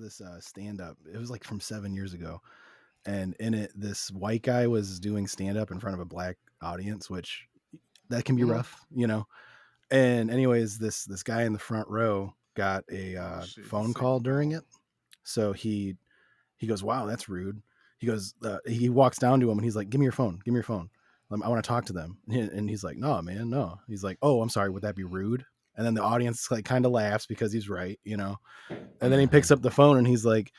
this stand up. It was like from 7 years ago, and in it, this white guy was doing stand up in front of a black audience, which that can be Mhm. rough, you know. And anyways, this guy in the front row got a Oh shit, the phone call signal during gone. it, so he goes, "Wow, that's rude." He goes, he walks down to him and he's like, "Give me your phone. Give me your phone. I want to talk to them." And he's like, "No, man, no." He's like, "Oh, I'm sorry. Would that be rude?" And then the audience like kind of laughs because he's right, you know. And then he picks up the phone and he's like,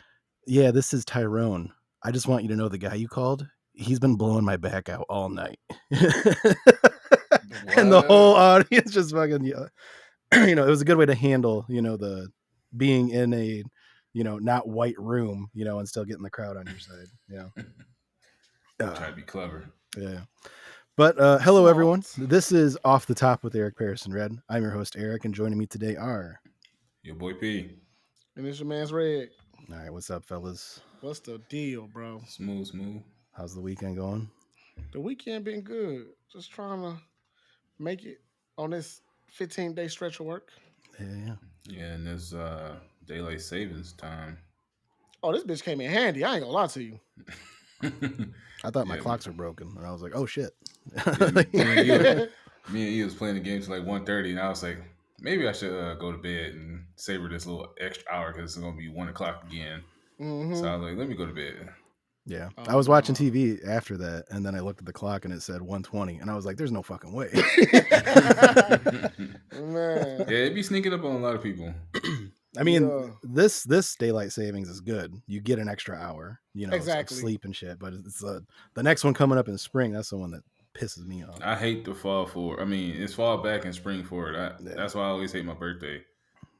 "Yeah, this is Tyrone. I just want you to know the guy you called. He's been blowing my back out all night." And the whole What? audience just fucking, you know, it was a good way to handle, you know, the being in a, you know, not white room, you know, and still getting the crowd on your side. Yeah. Try to be clever. Yeah. But hello, everyone. Smart. This is Off the Top with Eric Patterson Red. I'm your host, Eric, and joining me today are. Your boy P. And it's your man's Red. All right, what's up, fellas? What's the deal, bro? Smooth. How's the weekend going? The weekend been good. Just trying to make it on this 15-day stretch of work. Yeah. Yeah, and there's daylight savings time. Oh, this bitch came in handy. I ain't gonna lie to you. I thought my Yeah, clocks were broken, and I was like, "Oh shit!" yeah. Me and you was playing the game till like 1:30, and I was like, maybe I should go to bed and savor this little extra hour because it's gonna be 1 o'clock again. So Mm-hmm. I was like, let me go to bed. Yeah, I Oh was watching no. TV after that, and then I looked at the clock and it said 1:20, and I was like, "There's no fucking way." Yeah, Man. it be sneaking up on a lot of people. I mean, Yeah. this daylight savings is good. You get an extra hour, you know, of Exactly. sleep and shit. But it's the next one coming up in spring. That's the one that pisses me off. I hate the fall forward. I mean, it's fall back and spring forward. Yeah, That's why I always hate my birthday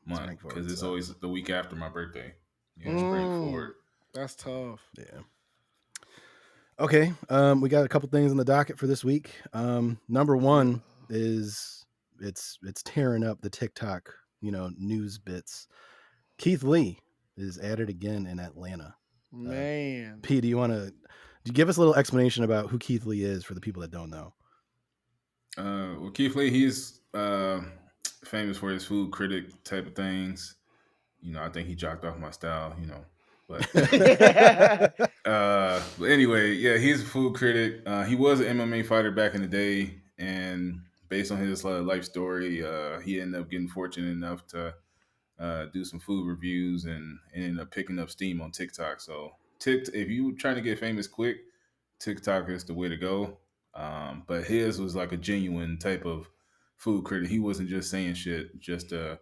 month spring because forward it's sucks. always the week after my birthday. Yeah, spring Mm. forward. That's tough. Yeah. Okay. We got a couple things on the docket for this week. Number Yeah. one is it's tearing up the TikTok, you know, news bits. Keith Lee is at it again in Atlanta. Uh, Man. P, do you give us a little explanation about who Keith Lee is for the people that don't know? Well, Keith Lee, he's famous for his food critic type of things. You know, I think he jocked off my style. You know, but but anyway, yeah, he's a food critic. He was an MMA fighter back in the day, and based on his life story, he ended up getting fortunate enough to do some food reviews and ended up picking up steam on TikTok. So, if you trying to get famous quick, TikTok is the way to go. But his was like a genuine type of food critic. He wasn't just saying shit just to,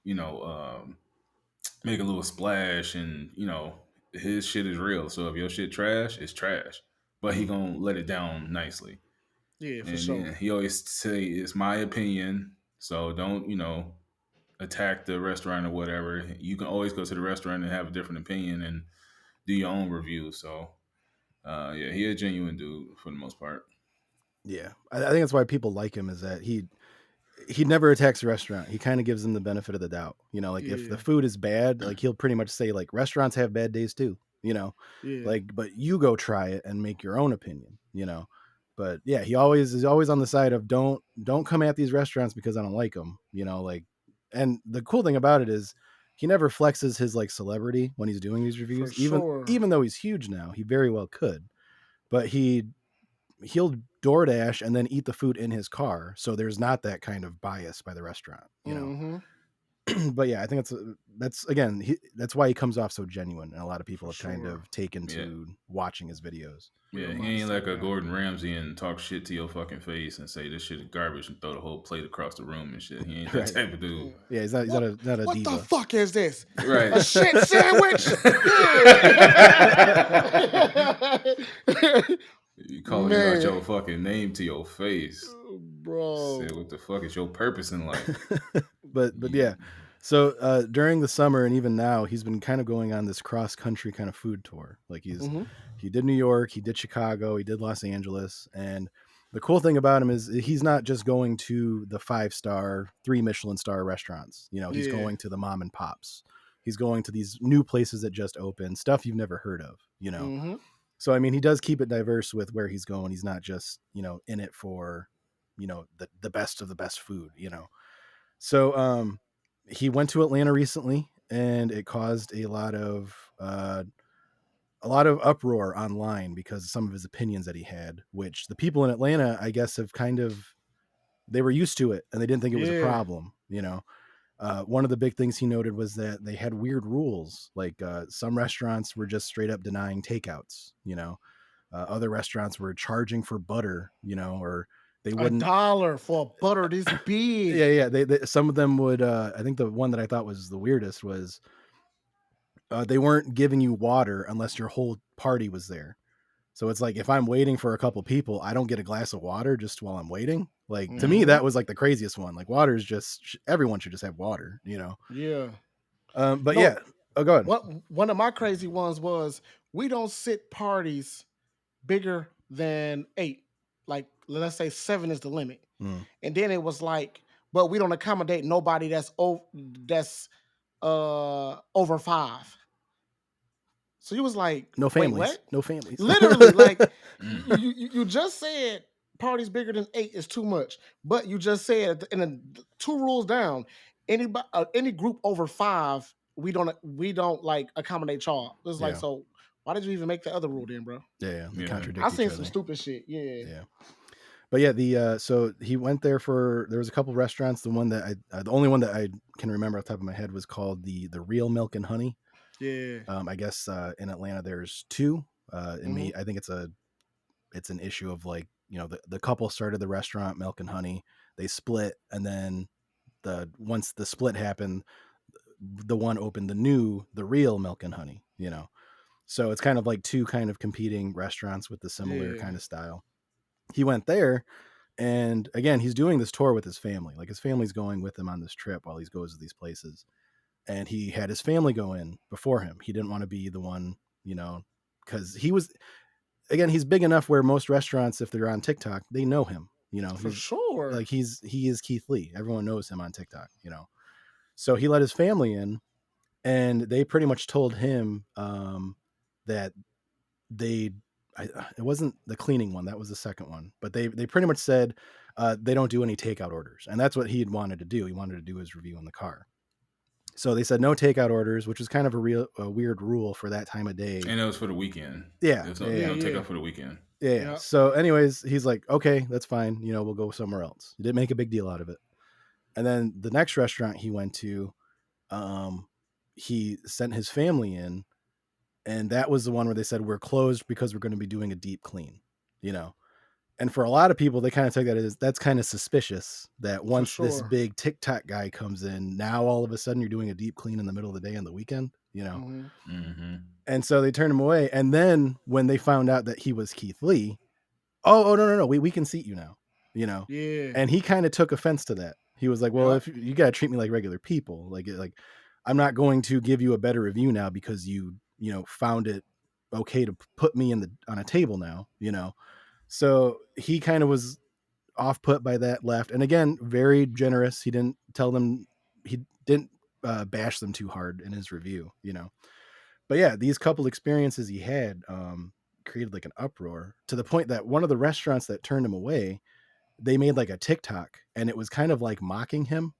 you know, make a little splash. And his shit is real. So if your shit trash, it's trash. But he gonna let it down nicely. Yeah, for And sure. he always say, "It's my opinion." So don't attack the restaurant or whatever. You can always go to the restaurant and have a different opinion and do your own review. So yeah, he a genuine dude for the most part. Yeah, I think that's why people like him is that he never attacks the restaurant. He kind of gives them the benefit of the doubt. You know, like if the Yeah. food is bad, like he'll pretty much say like restaurants have bad days too. You know, Yeah. like but you go try it and make your own opinion. You know, but yeah, he always is always on the side of don't come at these restaurants because I don't like them. You know, like and the cool thing about it is he never flexes his like celebrity when he's doing these For reviews. sure. Even though he's huge now, he very well could. But he'll DoorDash and then eat the food in his car. So there's not that kind of bias by the restaurant, you know. Mm-hmm. But yeah, I think that's again that's why he comes off so genuine, and a lot of people For have kind sure. of taken Yeah, to watching his videos. yeah. Real He ain't modest like type a guy. Gordon Ramsay and talk shit to your fucking face and say this shit is garbage and throw the whole plate across the room and shit. He ain't that Right? type of dude. Yeah, he's What not a what the diva. fuck is this? Right. A shit sandwich? You calling you out Man. your fucking name to your face. Say Bro. what the fuck is your purpose in life? But yeah. So during the summer and even now, he's been kind of going on this cross country kind of food tour. Like Mm-hmm. he did New York, he did Chicago, he did Los Angeles, and the cool thing about him is he's not just going to the 5-star, 3 Michelin star restaurants. You know, he's Yeah. going to the mom and pops. He's going to these new places that just opened, stuff you've never heard of. You know, Mm-hmm. so I mean, he does keep it diverse with where he's going. He's not just in it for the best of the best food. You know, so he went to Atlanta recently, and it caused a lot of uproar online because of some of his opinions that he had, which the people in Atlanta, I guess, have kind of, they were used to it and they didn't think it was a Yeah. problem, you know. One of the big things he noted was that they had weird rules, like some restaurants were just straight up denying takeouts, you know. Other restaurants were charging for butter, you know, or they wouldn't. $1 for a butter this big. Yeah. They some of them would. I think the one that I thought was the weirdest was they weren't giving you water unless your whole party was there. So it's like if I'm waiting for a couple people, I don't get a glass of water just while I'm waiting. Like to me, Mhm. that was like the craziest one. Like water is just everyone should just have water, you know. Yeah. But No, yeah, oh, go ahead. one of my crazy ones was we don't sit parties bigger than 8. Like let's say 7 is the limit. Mm. And then it was like, but we don't accommodate nobody that's over 5. So you was like, No wait, families. what? No families. Literally, like Mm. you just said parties bigger than 8 is too much, but you just said in the 2 rules down, any group over 5, we don't like accommodate y'all. It's like, Yeah. so why did you even make the other rule then, bro? Yeah, they Yeah. contradict I each seen other. some stupid shit. Yeah. Yeah. But yeah, the so he went there for, there was a couple restaurants. The one that the only one that I can remember off the top of my head was called the Real Milk and Honey. Yeah. I guess in Atlanta there's 2. And Mhm. I think it's an issue of like, you know, the couple started the restaurant Milk and Honey, they split, and then once the split happened, the one opened the Real Milk and Honey, you know. So it's kind of like 2 kind of competing restaurants with the similar Yeah. kind of style. He went there, and again, he's doing this tour with his family. Like his family's going with him on this trip while he goes to these places. And he had his family go in before him. He didn't want to be the one, you know, because he was, again, he's big enough where most restaurants, if they're on TikTok, they know him. You know, For he's sure. like he is Keith Lee. Everyone knows him on TikTok, you know. So he let his family in, and they pretty much told him that they it wasn't the cleaning one, that was the second one, but they pretty much said they don't do any takeout orders, and that's what he had wanted to do. He wanted to do his review in the car. So they said no takeout orders, which is kind of a weird rule for that time of day. And it was for the weekend. Yeah, There's yeah, no Yeah. takeout for the weekend. yeah. Yep. So anyways, he's like, okay, that's fine, you know, we'll go somewhere else. He didn't make a big deal out of it. And then the next restaurant he went to, he sent his family in, and that was the one where they said we're closed because we're going to be doing a deep clean, you know. And for a lot of people, they kind of took that as that's kind of suspicious that once this sure. big TikTok guy comes in, now all of a sudden you're doing a deep clean in the middle of the day on the weekend, you know. Mhm. Mm-hmm. And so they turned him away. And then when they found out that he was Keith Lee, oh no, we can seat you now, you know. Yeah. And he kind of took offense to that. He was like, well, Yep. if you got to treat me like regular people, like I'm not going to give you a better review now because you know found it okay to put me on a table now, you know. So he kind of was off put by that, left. And again, very generous. He didn't tell them, he didn't bash them too hard in his review, you know. But yeah, these couple experiences he had created like an uproar to the point that one of the restaurants that turned him away, they made like a TikTok, and it was kind of like mocking him,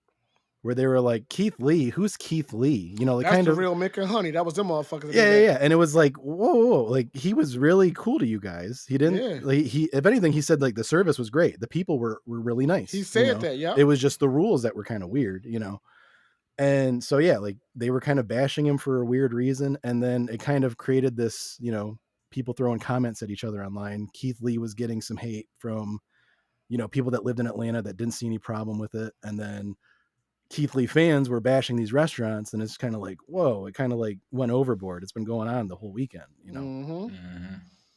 where they were like, Keith Lee, who's Keith Lee? You know, like That's kind the of real Mick and Honey. That was them motherfuckers. that did yeah, that. yeah. And it was like, whoa, like he was really cool to you guys. He didn't Yeah. like he if anything, he said like the service was great. The people were really nice. He you said know? that, yeah. It was just the rules that were kind of weird, you know. And so yeah, like they were kind of bashing him for a weird reason. And then it kind of created this, you know, people throwing comments at each other online. Keith Lee was getting some hate from, you know, people that lived in Atlanta that didn't see any problem with it. And then Keith Lee fans were bashing these restaurants, and it's kind of like, whoa, it kind of like went overboard. It's been going on the whole weekend, you know. Mhm. Mm-hmm.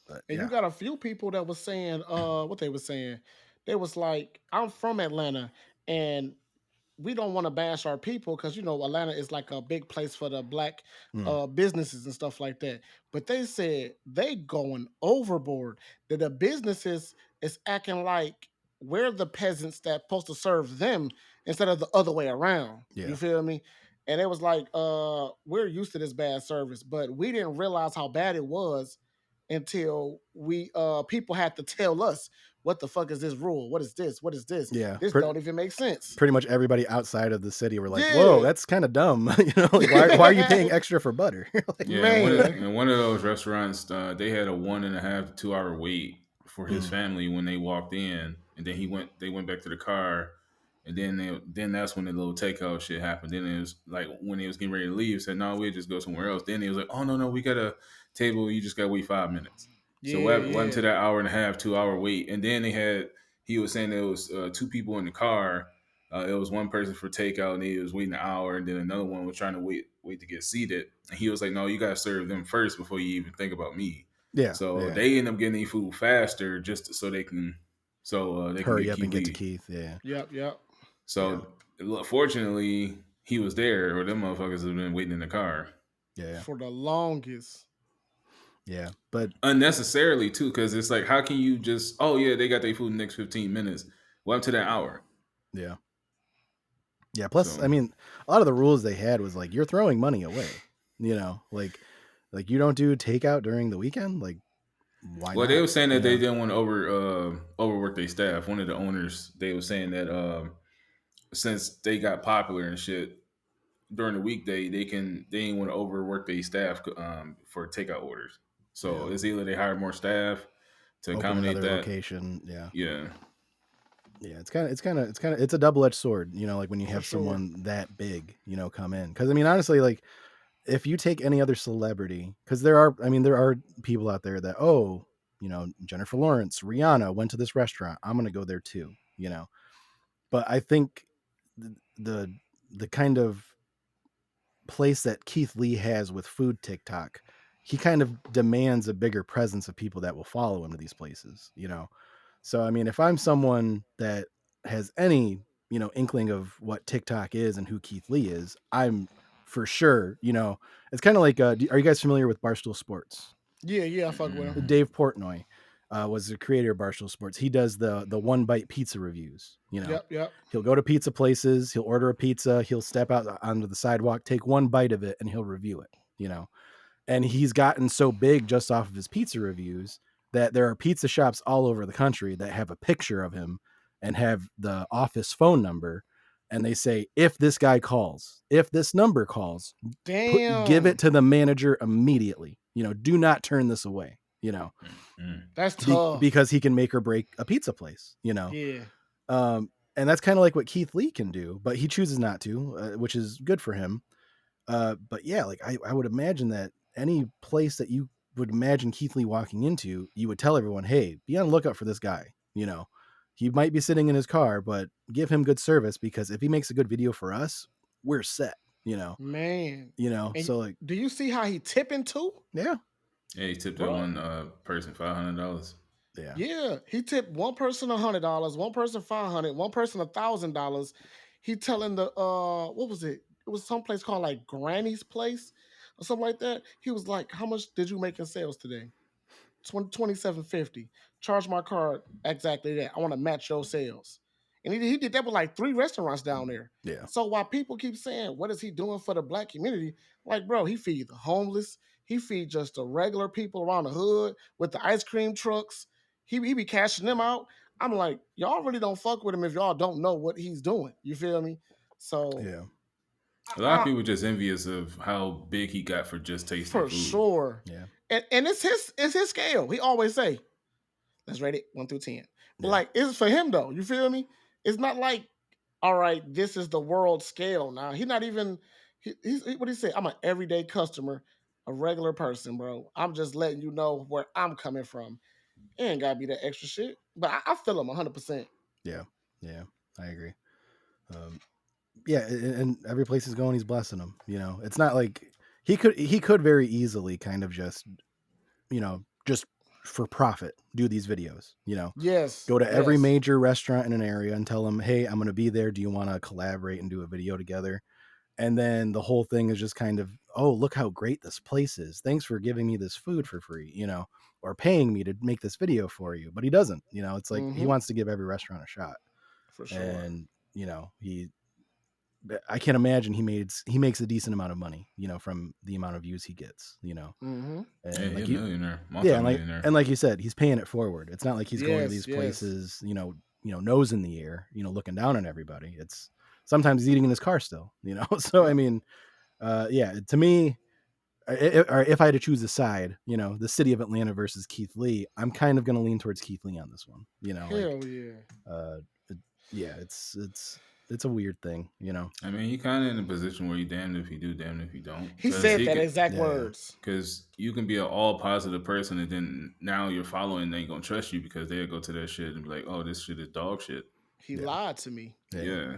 But And yeah, you got a few people that was saying, what they was saying. They was like, I'm from Atlanta, and we don't want to bash our people because you know Atlanta is like a big place for the black Mm. businesses and stuff like that. But they said they going overboard. That the businesses is acting like we're the peasants that supposed to serve them instead of the other way around. Yeah. You feel me? And it was like, we're used to this bad service, but we didn't realize how bad it was until we people had to tell us what the fuck is this rule? What is this? What is this? Yeah, This don't even make sense. pretty much everybody outside of the city were like, "Whoa, Yeah. that's kind of dumb." You know, like why are you paying extra for butter? Like, Yeah, Man. and one of those restaurants, they had a 1.5 to 2 hour wait for his Mm. family when they walked in, and then they went back to the car, and then that's when the little takeout shit happened. Then it was like when they was getting ready to leave, said, "No, we'll just go somewhere else." Then he was like, "Oh no, we got a table. You just got to wait 5 minutes." So Yeah, what went yeah. to that 1.5 2 hour wait, and then he was saying there was two people in the car. It was one person for takeout, and he was waiting an hour, and then another one was trying to wait to get seated. And he was like, "No, you gotta serve them first before you even think about me." yeah, So yeah. they end up getting their food faster just so they can Hurry get up and get to Keith. Keith. Yeah, Yep. So fortunately, he was there, or them motherfuckers have been waiting in the car yeah, For the longest. yeah. But unnecessarily too, because it's like, how can you just? Oh yeah, they got their food in the next 15 minutes. Well, up to that hour. yeah, yeah. Plus, So I mean, a lot of the rules they had was like you're throwing money away. You know, like you don't do takeout during the weekend. Like, why well, they not? were saying You that they know, didn't want to overwork their staff. One of the owners, they were saying that since they got popular and shit during the weekday, they ain't want to overwork their staff for takeout orders. So yeah. it's either they hire more staff to Open accommodate another that. location. Yeah, Yeah. yeah. It's a double edged sword. You know, like when you For have sure. someone that big, you know, come in. Because I mean, honestly, like if you take any other celebrity, because there are people out there that, oh, you know, Jennifer Lawrence, Rihanna went to this restaurant, I'm gonna go there too, you know. But I think the the kind of place that Keith Lee has with food TikTok, he kind of demands a bigger presence of people that will follow him to these places, you know. So I mean, if I'm someone that has any, you know, inkling of what TikTok is and who Keith Lee is, I'm for sure, you know, it's kind of like are you guys familiar with Barstool Sports? Yeah, I fuck with him. Mhm. Dave Portnoy was the creator of Barstool Sports. He does the one bite pizza reviews. You know, Yep. he'll go to pizza places, he'll order a pizza, he'll step out onto the sidewalk, take one bite of it, and he'll review it. You know, and he's gotten so big just off of his pizza reviews that there are pizza shops all over the country that have a picture of him and have the office phone number, and they say, if this guy calls, if this number calls, give Damn. it to the manager immediately. You know, do not turn this away. You know, Mhm. That's tough. because he can make or break a pizza place. You know, Yeah. and that's kind of like what Keith Lee can do, but he chooses not to, which is good for him. But yeah, like I would imagine that any place that you would imagine Keith Lee walking into, you would tell everyone, hey, be on the lookout for this guy. You know, he might be sitting in his car, but give him good service, because if he makes a good video for us, we're set. Man. And So like, do you see how he tipping too? yeah, Yeah, he tipped that Bro. one person $500. yeah, Yeah. He tipped one person $100, one person $500, one person $1,000. He telling the what was it? It was some place called like Granny's Place or something like that. He was like, how much did you make in sales today? 27.50. Charge my card exactly that. I want to match your sales. And he did that with like 3 restaurants down there. yeah, So while people keep saying, what is he doing for the black community? Like, bro, he feed the homeless. He feed just the regular people around the hood with the ice cream trucks. He be cashing them out. I'm like, y'all really don't fuck with him if y'all don't know what he's doing. You feel me? So yeah, A lot of people just envious of how big he got for just tasting for food. sure. yeah, And it's his scale. He always say, let's rate it 1 through 10. But yeah, like, it's for him though. You feel me? It's not like, all right, this is the world scale now. He's not even. What he say? I'm an everyday customer, a regular person, bro. I'm just letting you know where I'm coming from. It ain't gotta be that extra shit. But I feel him 100%. yeah, yeah. I agree. Um, yeah, and every place he's going, he's blessing them. It's not like he could very easily kind of just, just for profit do these videos. Yes, Go to every yes. major restaurant in an area and tell them, hey, I'm going to be there. Do you want to collaborate and do a video together? And then the whole thing is just kind of, oh, look how great this place is. Thanks for giving me this food for free, or paying me to make this video for you. But he doesn't. It's like he Mm-hmm. wants to give every restaurant a shot. For sure. And, he I can't imagine he makes a decent amount of money, from the amount of views he gets, Mm-hmm. Yeah, and he's like a millionaire, yeah, multi-millionaire. and like you said, he's paying it forward. It's not like he's going to Yes, these yes. places, nose in the air, looking down on everybody. It's sometimes he's eating in his car still, So I Yep. mean, yeah, to me, or if I had to choose a side, the city of Atlanta versus Keith Lee, I'm kind of going to lean towards Keith Lee on this one. Hell yeah. Uh, yeah, it's a weird thing, I mean, he kind of in a position where you damned if you do, damned if you don't, He because said he that could. exact Yeah. words. Because you can be an all positive person, and then now your following ain't gonna trust you because they'll go to that shit and be like, "Oh, this shit is dog shit." He Yeah. lied to me. Yeah.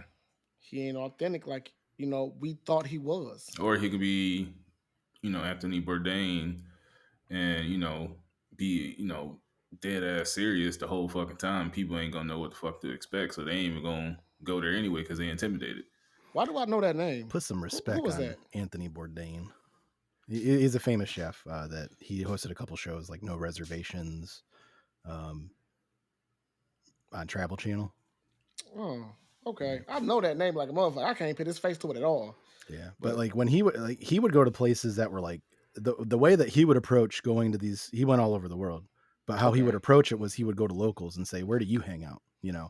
He ain't authentic like we thought he was. Or he could be, Anthony Bourdain, and be dead ass serious the whole fucking time. People ain't gonna know what the fuck to expect, so they ain't even gonna go there anyway because they intimidated. Why do I know that name? Put some Who respect was on that? Anthony Bourdain. He's a famous chef that he hosted a couple shows like No Reservations on Travel Channel. Oh, okay. I know that name like a motherfucker. I can't put his face to it at all. Yeah, but But like when he would go to places that were like the way that he would approach going to these. He went all over the world, but how he would Okay. approach it was he would go to locals and say, "Where do you hang out?" Yeah,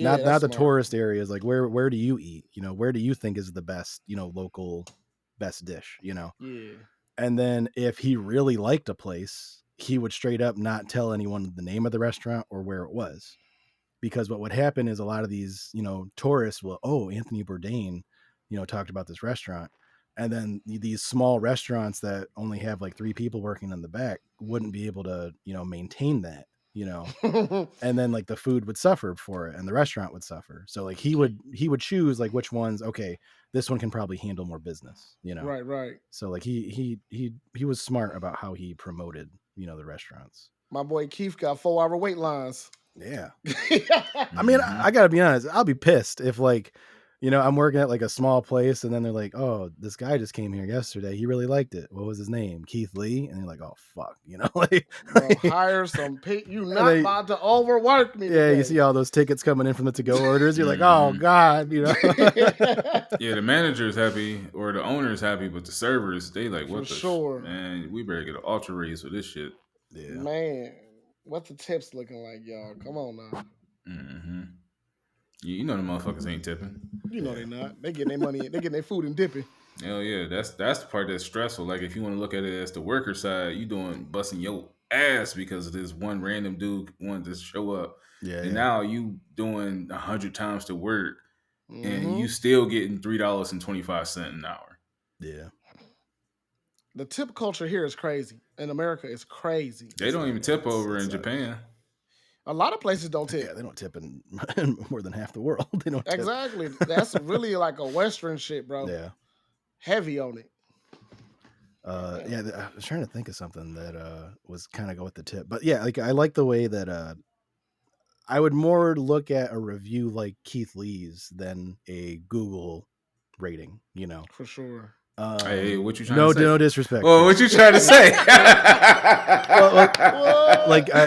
Not that's the smart. tourist areas. Like where do you eat? Where do you think is the best local best dish? Yeah. And then if he really liked a place, he would straight up not tell anyone the name of the restaurant or where it was. Because what would happen is a lot of these, tourists will, oh, Anthony Bourdain, talked about this restaurant. And then these small restaurants that only have like 3 people working in the back wouldn't be able to, maintain that, and then like the food would suffer for it and the restaurant would suffer. So like he would choose like which ones, okay, this one can probably handle more business, Right, right. So like he was smart about how he promoted, the restaurants. My boy Keith got 4-hour wait lines. Yeah. I mean, Mhm. I gotta be honest. I'll be pissed if like, I'm working at like a small place and then they're like, oh, this guy just came here yesterday. He really liked it. What was his name? Keith Lee. And you're like, oh fuck, like, Bro, hire some you And not about to overwork me. yeah, today. you see all those tickets coming in from the to-go orders. You're like, oh Mhm. God, Yeah, the manager is happy or the owner is happy, but the servers, they like, For what the sure. man? We better get an ultra raise for this shit. Yeah. Man, what the tips looking like, y'all? Come on now. Mm-hmm. You know the motherfuckers ain't tipping. You know they not. They getting their money. They getting their food and dipping. Hell yeah, that's the part that's stressful. Like if you want to look at it as the worker side, you doing busting your ass because this one random dude wanted to show up, Yeah. and now you doing 100 times the work, and Mhm. you still getting $3.25 an hour. Yeah. The tip culture here is crazy. In America, it's crazy. They don't even tip over it in sucks. Japan. A lot of places don't tip. Yeah, they don't tip in more than half the world. They don't tip. Exactly. That's really like a Western shit, bro. Yeah. Heavy on it. Yeah, I was trying to think of something that was kind of go with the tip, but yeah, like I like the way that I would more look at a review like Keith Lee's than a Google rating, For sure. Hey, what you trying no, to say? no disrespect. Oh, what you trying to say?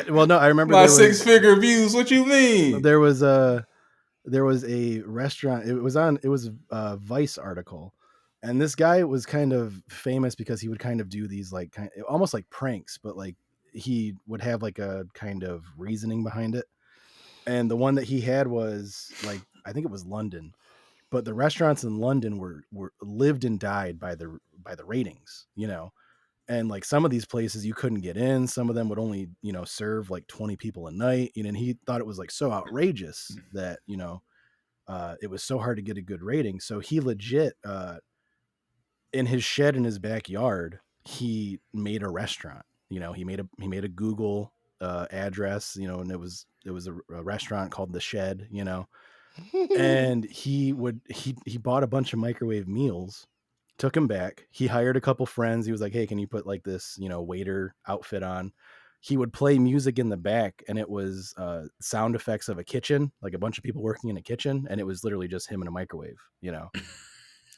No, I remember My there was- 6-figure views. What you mean? there was a restaurant. It was a Vice article, and this guy was kind of famous because he would kind of do these like almost like pranks, but like he would have like a kind of reasoning behind it. And the one that he had was like, I think it was London, but the restaurants in London were lived and died by the ratings, and like some of these places you couldn't get in. Some of them would only, serve like 20 people a night. And he thought it was like so outrageous that, it was so hard to get a good rating. So he legit, in his shed in his backyard, he made a restaurant. He made a Google address, and it was a restaurant called The Shed, and he bought a bunch of microwave meals, took him back. He hired a couple friends. He was like, hey, can you put like this, waiter outfit on? He would play music in the back, and it was sound effects of a kitchen, like a bunch of people working in a kitchen, and it was literally just him in a microwave,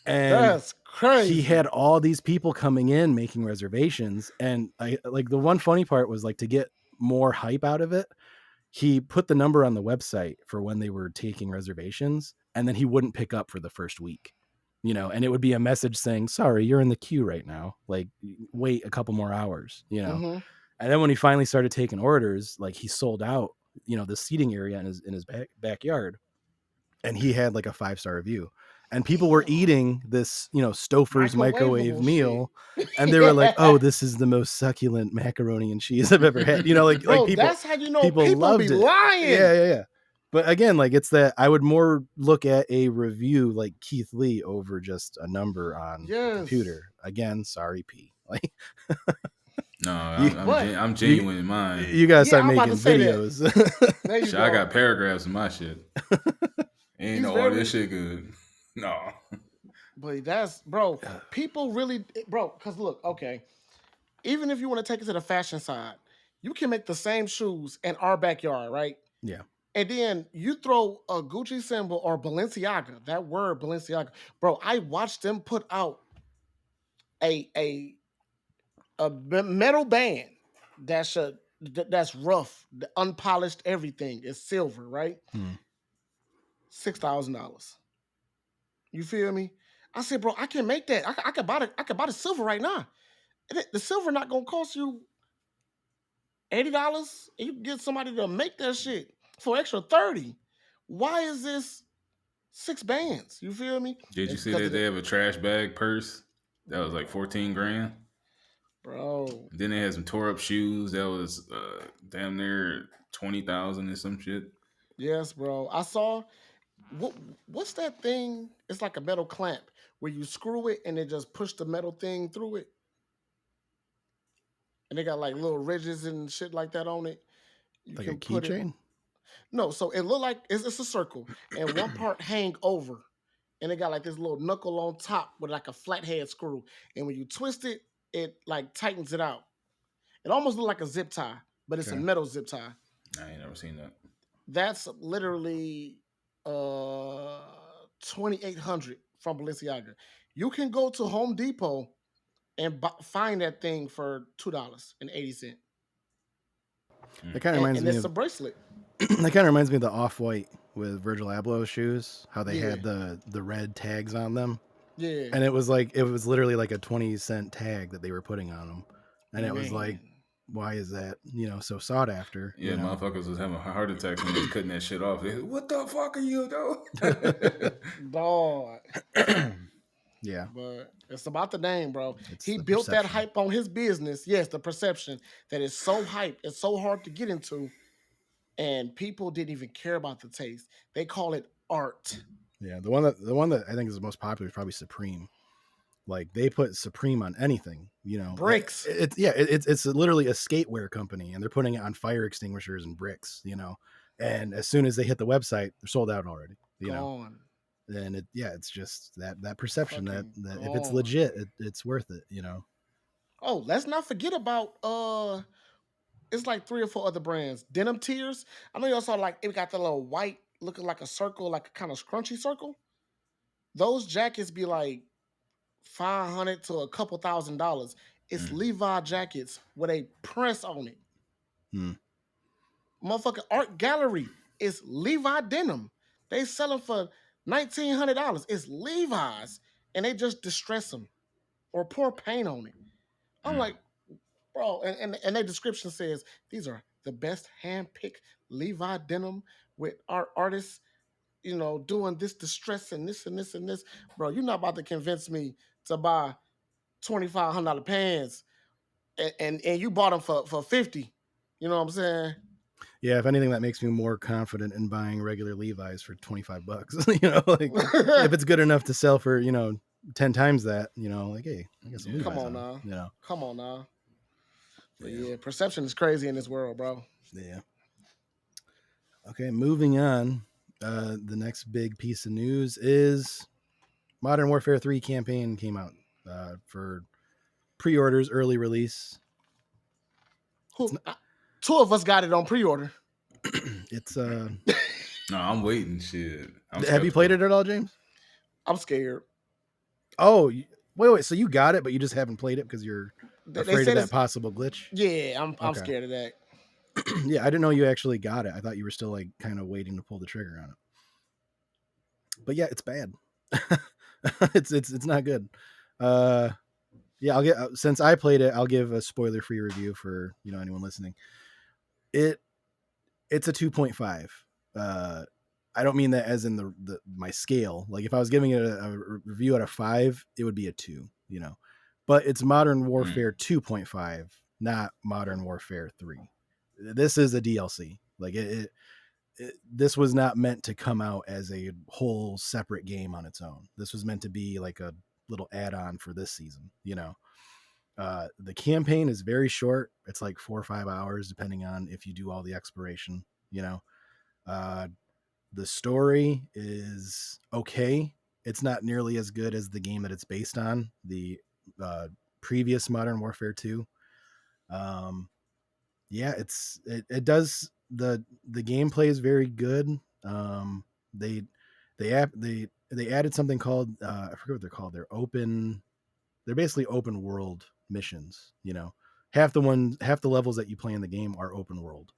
and That's crazy. he had all these people coming in making reservations. And I like the one funny part was like to get more hype out of it, he put the number on the website for when they were taking reservations, and then he wouldn't pick up for the first week. and it would be a message saying, sorry, you're in the queue right now. Like, wait a couple more hours, Mm-hmm. And then when he finally started taking orders, like he sold out, the seating area in his backyard, and he had like a 5-star review. And people were Damn. eating this, Stouffer's microwave Microwavable meal, shit. and they were like, Yeah. "Oh, this is the most succulent macaroni and cheese I've ever had." Like Bro, people, that's how you know people people loved be it. lying. Yeah. But again, like it's that I would more look at a review like Keith Lee over just a number on the computer. Again, sorry, P. Like, No, But- I'm genuine in mine. you gotta start I'm about making to say that. videos. There you Shit, go. I got paragraphs in my shit. Ain't He's no all very- this shit good. No. But that's, bro, people really, bro, because look, okay, even if you want to take it to the fashion side, you can make the same shoes in our backyard, right? Yeah. And then you throw a Gucci symbol or Balenciaga, that word Balenciaga, bro, I watched them put out a metal band that's rough, unpolished, everything is silver, right? $6,000. You feel me? I said, bro, I can make that. I could buy the silver right now. The silver not gonna cost you $80, and you can get somebody to make that shit for extra $30. Why is this 6 bands? You feel me? Did you It's see 'cause that of they have a trash bag purse? That was like 14 grand. bro? Then they had some tore up shoes. That was damn near 20,000 or some shit. Yes, bro. I saw what's that thing? It's like a metal clamp where you screw it and it just push the metal thing through it. And they got like little ridges and shit like that on it. You Like a put it. keychain? No, so it looked like it's a circle, and one part hang over, and it got like this little knuckle on top with like a flathead screw. And when you twist it, it like tightens it out. It almost looks like a zip tie, but it's a Okay. metal zip tie. I ain't never seen that. That's literally $2,800 from Balenciaga. You can go to Home Depot and find that thing for $2.80. That kind of reminds And me it's of a bracelet. that kind of reminds me of the Off-White with Virgil Abloh's shoes, how they Yeah. had the red tags on them. Yeah. And it was literally like a 20-cent tag that they were putting on them. And it was like, Man. why is that, so sought after? Yeah, motherfuckers was having heart attacks when they was cutting that shit off. They, what the fuck are you doing? Dog. Yeah. But it's about the name, bro. It's He the built that perception. hype on his business. Yes, the perception that is so hype. It's so hard to get into. And people didn't even care about the taste. They call it art. Yeah. The one that I think is the most popular is probably Supreme. Like they put Supreme on anything, Bricks. It's literally a skateware company, and they're putting it on fire extinguishers and bricks, And as soon as they hit the website, they're sold out already, Gone. And it's just that perception that Fucking if it's gone. legit, it's worth it, Oh, let's not forget about it's like 3 or 4 other brands. Denim Tears. I know y'all saw like it got the little white looking like a circle, like a kind of scrunchy circle. Those jackets be like $500 to a couple $1,000s. It's Levi jackets with a press on it. Motherfucking Art Gallery is Levi denim. They sell them for $1,900. It's Levi's, and they just distress them or pour paint on it. I'm like, bro, and their description says these are the best hand-picked Levi denim with our artists, doing this distress and this and this and this. Bro, you're not about to convince me to buy $2,500 pants and you bought them for $50. You know what I'm saying? Yeah, if anything, that makes me more confident in buying regular Levi's for $25. Like if it's good enough to sell for 10 times that, like, hey, I guess Levi's Come on now. Come on now. But yeah, perception is crazy in this world, bro. Yeah. Okay, moving on. The next big piece of news is Modern Warfare 3 campaign came out for pre-orders, early release. Two of us got it on pre-order. It's No, I'm waiting. Shit. have you played it at all, James? I'm scared. Oh, wait. So you got it, but you just haven't played it because you're afraid of that possible glitch? Yeah, I'm Okay. scared of that. Yeah, I didn't know you actually got it. I thought you were still like kind of waiting to pull the trigger on it. But yeah, it's bad. It's not good. Yeah, I'll get since I played it, I'll give a spoiler free review for anyone listening. It's a 2.5. I don't mean that as in my scale. Like if I was giving it a review out of 5, it would be a 2. But it's Modern Warfare 2.5, not Modern Warfare 3. This is a DLC. Like this was not meant to come out as a whole separate game on its own. This was meant to be like a little add-on for this season. The campaign is very short. It's like 4 or 5 hours, depending on if you do all the exploration. The story is okay. It's not nearly as good as the game that it's based on, the previous Modern Warfare 2. Yeah, it does the gameplay is very good. They added something called I forget what they're called. They're basically open world missions. Half the levels that you play in the game are open world,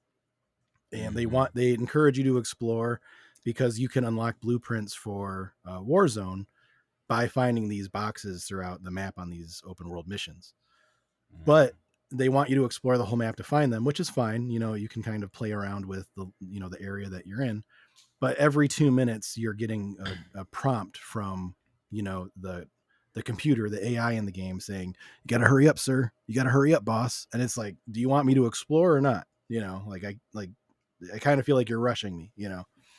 and they encourage you to explore because you can unlock blueprints for Warzone by finding these boxes throughout the map on these open world missions. But they want you to explore the whole map to find them, which is fine. You can kind of play around with the area that you're in, but every 2 minutes you're getting a prompt from, the computer, the AI in the game saying, "You got to hurry up, sir. You got to hurry up, boss." And it's like, do you want me to explore or not? I kind of feel like you're rushing me,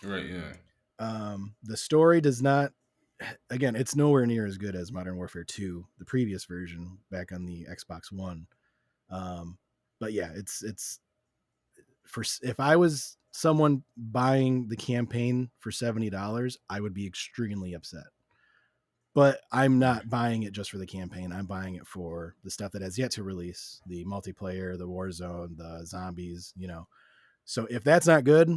Right. Yeah. The story does not, again, it's nowhere near as good as Modern Warfare 2, the previous version back on the Xbox One. But yeah, it's if I was someone buying the campaign for $70, I would be extremely upset. But I'm not buying it just for the campaign. I'm buying it for the stuff that has yet to release, the multiplayer, the Warzone, the zombies, So if that's not good,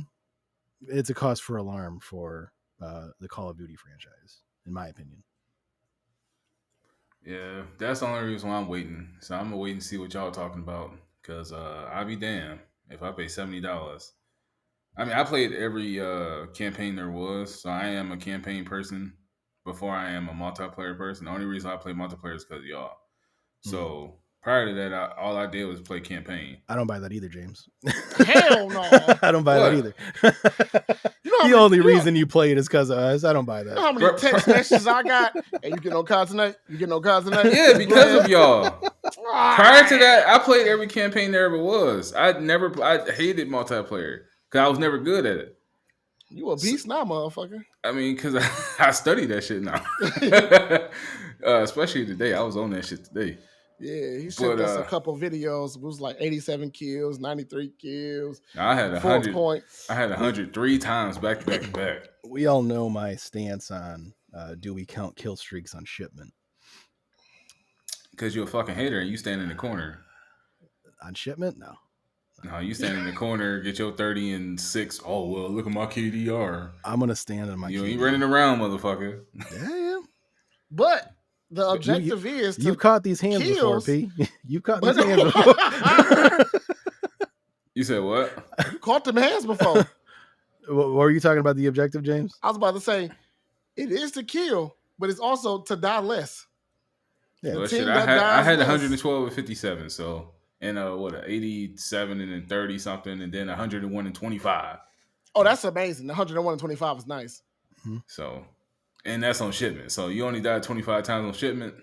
it's a cause for alarm for the Call of Duty franchise, in my opinion. Yeah, that's the only reason why I'm waiting. So I'm gonna wait and see what y'all talking about. Cause I'll be damned if I pay $70. I mean, I played every campaign there was, so I am a campaign person before I am a multiplayer person. The only reason I play multiplayer is because of y'all. So prior to that, all I did was play campaign. I don't buy that either, James. Hell no. I don't buy that either. The only reason you play it is because of us. I don't buy that. You know how many text messages I got? Hey, you get no cards tonight? You get no cards tonight? Yeah, because of y'all. Prior to that, I played every campaign there ever was. I hated multiplayer because I was never good at it. You a beast now, motherfucker. I mean, because I study that shit now. Especially today. I was on that shit today. Yeah, he sent us a couple videos. It was like 87 kills, 93 kills. I had 100 points. I had 103 times back to back to back. We all know my stance on do we count kill streaks on shipment? Because you're a fucking hater and you stand in the corner. On shipment? No. No, you stand in the corner, get your 30 and 6. Oh, well, look at my KDR. I'm going to stand on my KDR. You ain't running around, motherfucker. Yeah. But the objective is you've caught these hands before, P. You've caught these hands before. You said what? You caught them hands before. What were you talking about, the objective, James? I was about to say, it is to kill, but it's also to die less. Yeah, well, shit, I had 112 and 57, so and 87 and then 30 something, and then 101 and 25. Oh, that's amazing. 101 and 25 is nice. Mm-hmm. So, and that's on shipment. So you only died 25 times on shipment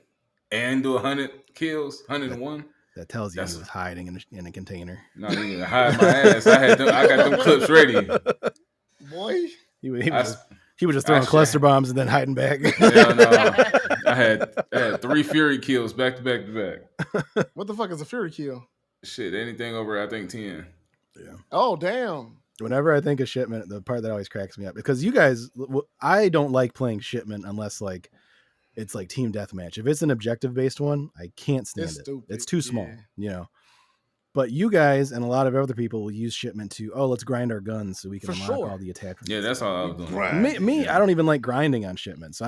and do 100 kills, 101. That tells you he was hiding in a container. No, he didn't hide my ass. I got them clips ready. Boy, he was just throwing cluster bombs and then hiding back. Hell no. I had 3 Fury kills back to back to back. What the fuck is a Fury kill? Shit, anything over I think 10. Yeah. Oh damn. Whenever I think of shipment, the part that always cracks me up, because you guys, I don't like playing shipment unless like it's like team deathmatch. If it's an objective based one, I can't stand it. Stupid. It's too small, But you guys and a lot of other people will use shipment to, let's grind our guns so we can unlock all the attachments. Yeah, that's all I was doing. Me, I don't even like grinding on shipment, so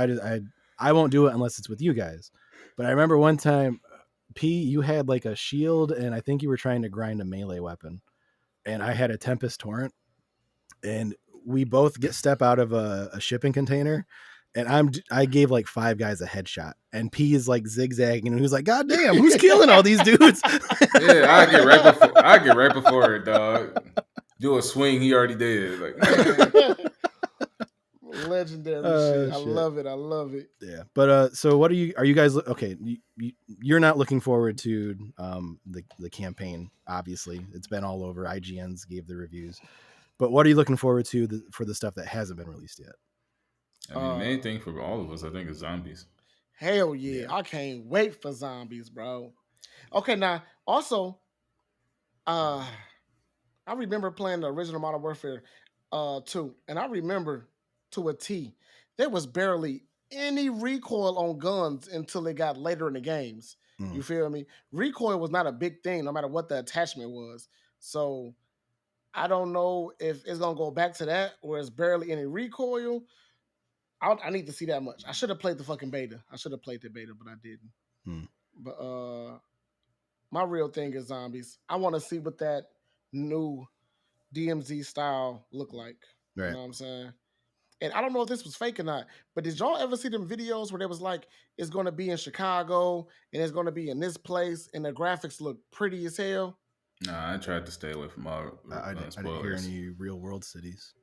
I won't do it unless it's with you guys. But I remember one time, P, you had like a shield, and I think you were trying to grind a melee weapon, and I had a Tempest Torrent, and we both step out of a shipping container, and I gave like 5 guys a headshot, and P is like zigzagging, and he was like, "God damn, who's killing all these dudes?" Yeah, I get right before it, dog. Do a swing, he already did. Like, man. Legendary Oh, shit. I shit. love it. I love it. Yeah, but so what are you guys okay? You're not looking forward to the campaign. Obviously, it's been all over. IGN's gave the reviews, but what are you looking forward to for the stuff that hasn't been released yet? I mean, the main thing for all of us, I think, is zombies. Hell yeah. Yeah. I can't wait for zombies, bro. Okay, now also, I remember playing the original Modern Warfare 2, and I remember to a T, there was barely any recoil on guns until it got later in the games. You feel me? Recoil was not a big thing, no matter what the attachment was. So I don't know if it's gonna go back to that, where it's barely any recoil. I need to see that much. I should have played the fucking beta. I should have played the beta, but I didn't. But my real thing is zombies. I want to see what that new DMZ style look like. Right. You know what I'm saying? And I don't know if this was fake or not, but did y'all ever see them videos where there was like, it's going to be in Chicago and it's going to be in this place and the graphics look pretty as hell? Nah, I tried to stay away from all I didn't hear spoilers. any real world cities.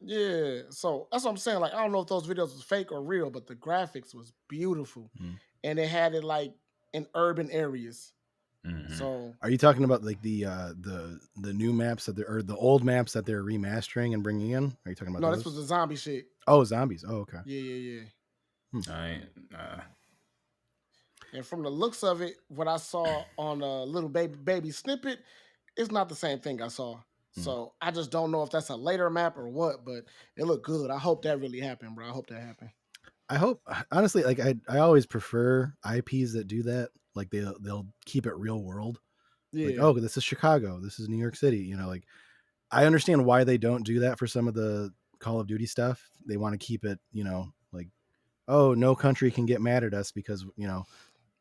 Yeah, so that's what I'm saying. Like, I don't know if those videos was fake or real, but the graphics was beautiful, and they had it like in urban areas. Mhm. So, Are you talking about like the new maps or the old maps that they're remastering and bringing in? Are you talking about no, those? this was the zombie shit. Oh, zombies. Oh, okay. Yeah. I ain't. And from the looks of it, what I saw on a little baby snippet, it's not the same thing I saw. So I just don't know if that's a later map or what, but it looked good. I hope that really happened, bro. I hope that happened. I hope, honestly, like I always prefer IPs that do that. Like they'll keep it real world. Yeah. Like, oh, this is Chicago, this is New York City. You know, like I understand why they don't do that for some of the Call of Duty stuff. They want to keep it, you know, like, oh, no country can get mad at us because, you know,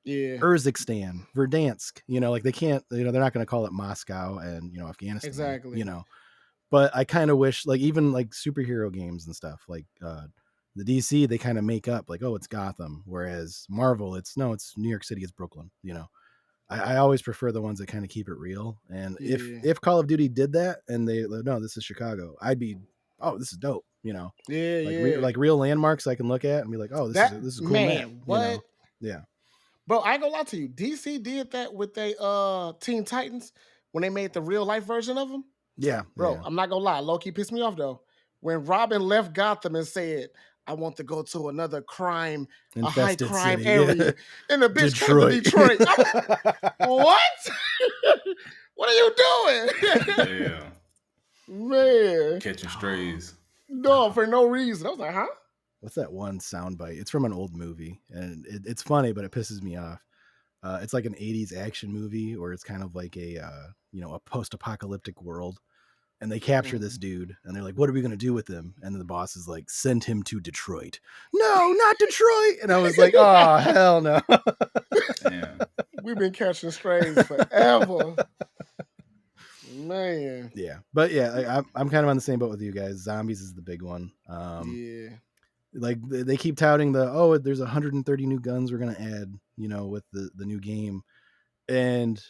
yeah, Urzikstan, Verdansk, you know, like they can't, you know, they're not going to call it Moscow and, you know, Afghanistan, exactly. you know. But I kind of wish, like, even like superhero games and stuff, like the DC, they kind of make up like, oh, it's Gotham, whereas Marvel, it's New York City, it's Brooklyn, you know. I always prefer the ones that kind of keep it real. And if Call of Duty did that and they no, this is Chicago, I'd be, oh, this is dope, you know. Yeah, like real landmarks I can look at and be like, oh, this is a cool map. What? You know? Yeah. Bro, I ain't gonna lie to you. DC did that with they Teen Titans when they made the real life version of them. Yeah. Bro, yeah. I'm not gonna lie. Low-key pissed me off though. When Robin left Gotham and said, I want to go to another crime, Infested a high crime city, area. yeah. And the bitch came to Detroit. What? What are you doing? Yeah. Man. Catching strays. No, for no reason. I was like, huh? What's that one soundbite? It's from an old movie, and it's funny, but it pisses me off. It's like an '80s action movie, or it's kind of like a you know, a post-apocalyptic world, and they capture this dude, and they're like, "What are we gonna do with him?" And then the boss is like, "Send him to Detroit." No, not Detroit. And I was like, "Oh hell no!" Yeah. We've been catching strays forever. Man. Yeah, but yeah, I'm kind of on the same boat with you guys. Zombies is the big one. Yeah. Like they keep touting there's 130 new guns we're gonna add, you know, with the new game, and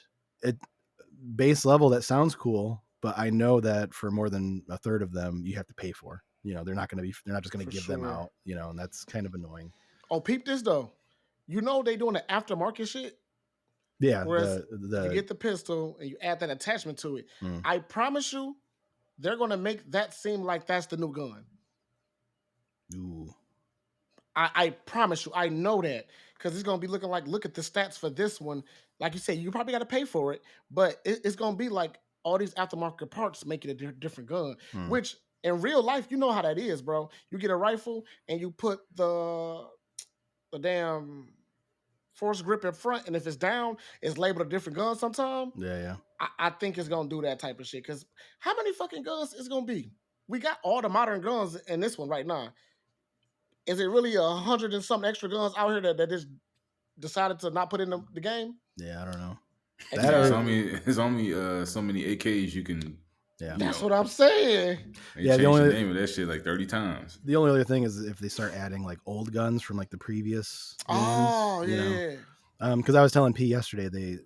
it base level that sounds cool, but I know that for more than a third of them you have to pay for. You know, they're not just gonna give them out, you know, and that's kind of annoying. Oh, peep this though. You know they doing the aftermarket shit. Yeah, Whereas you get the pistol and you add that attachment to it. I promise you, they're gonna make that seem like that's the new gun. Ooh. I promise you, I know that because it's gonna be looking like, look at the stats for this one. Like you said, you probably got to pay for it, but it's gonna be like all these aftermarket parts make it a different gun. Which in real life, you know how that is, bro. You get a rifle and you put the damn force grip in front, and if it's down, it's labeled a different gun. Sometime, Yeah. I think it's gonna do that type of shit. Because how many fucking guns is gonna be? We got all the modern guns in this one right now. Is it really 100 and something extra guns out here that just decided to not put in the game? Yeah, I don't know. There's only so many AKs you can Yeah. You That's know, what I'm saying. they Yeah, the changed the only name of that shit like 30 times. the only other thing is if they start adding like old guns from like the previous games, Oh you know. yeah. Because I was telling P yesterday, they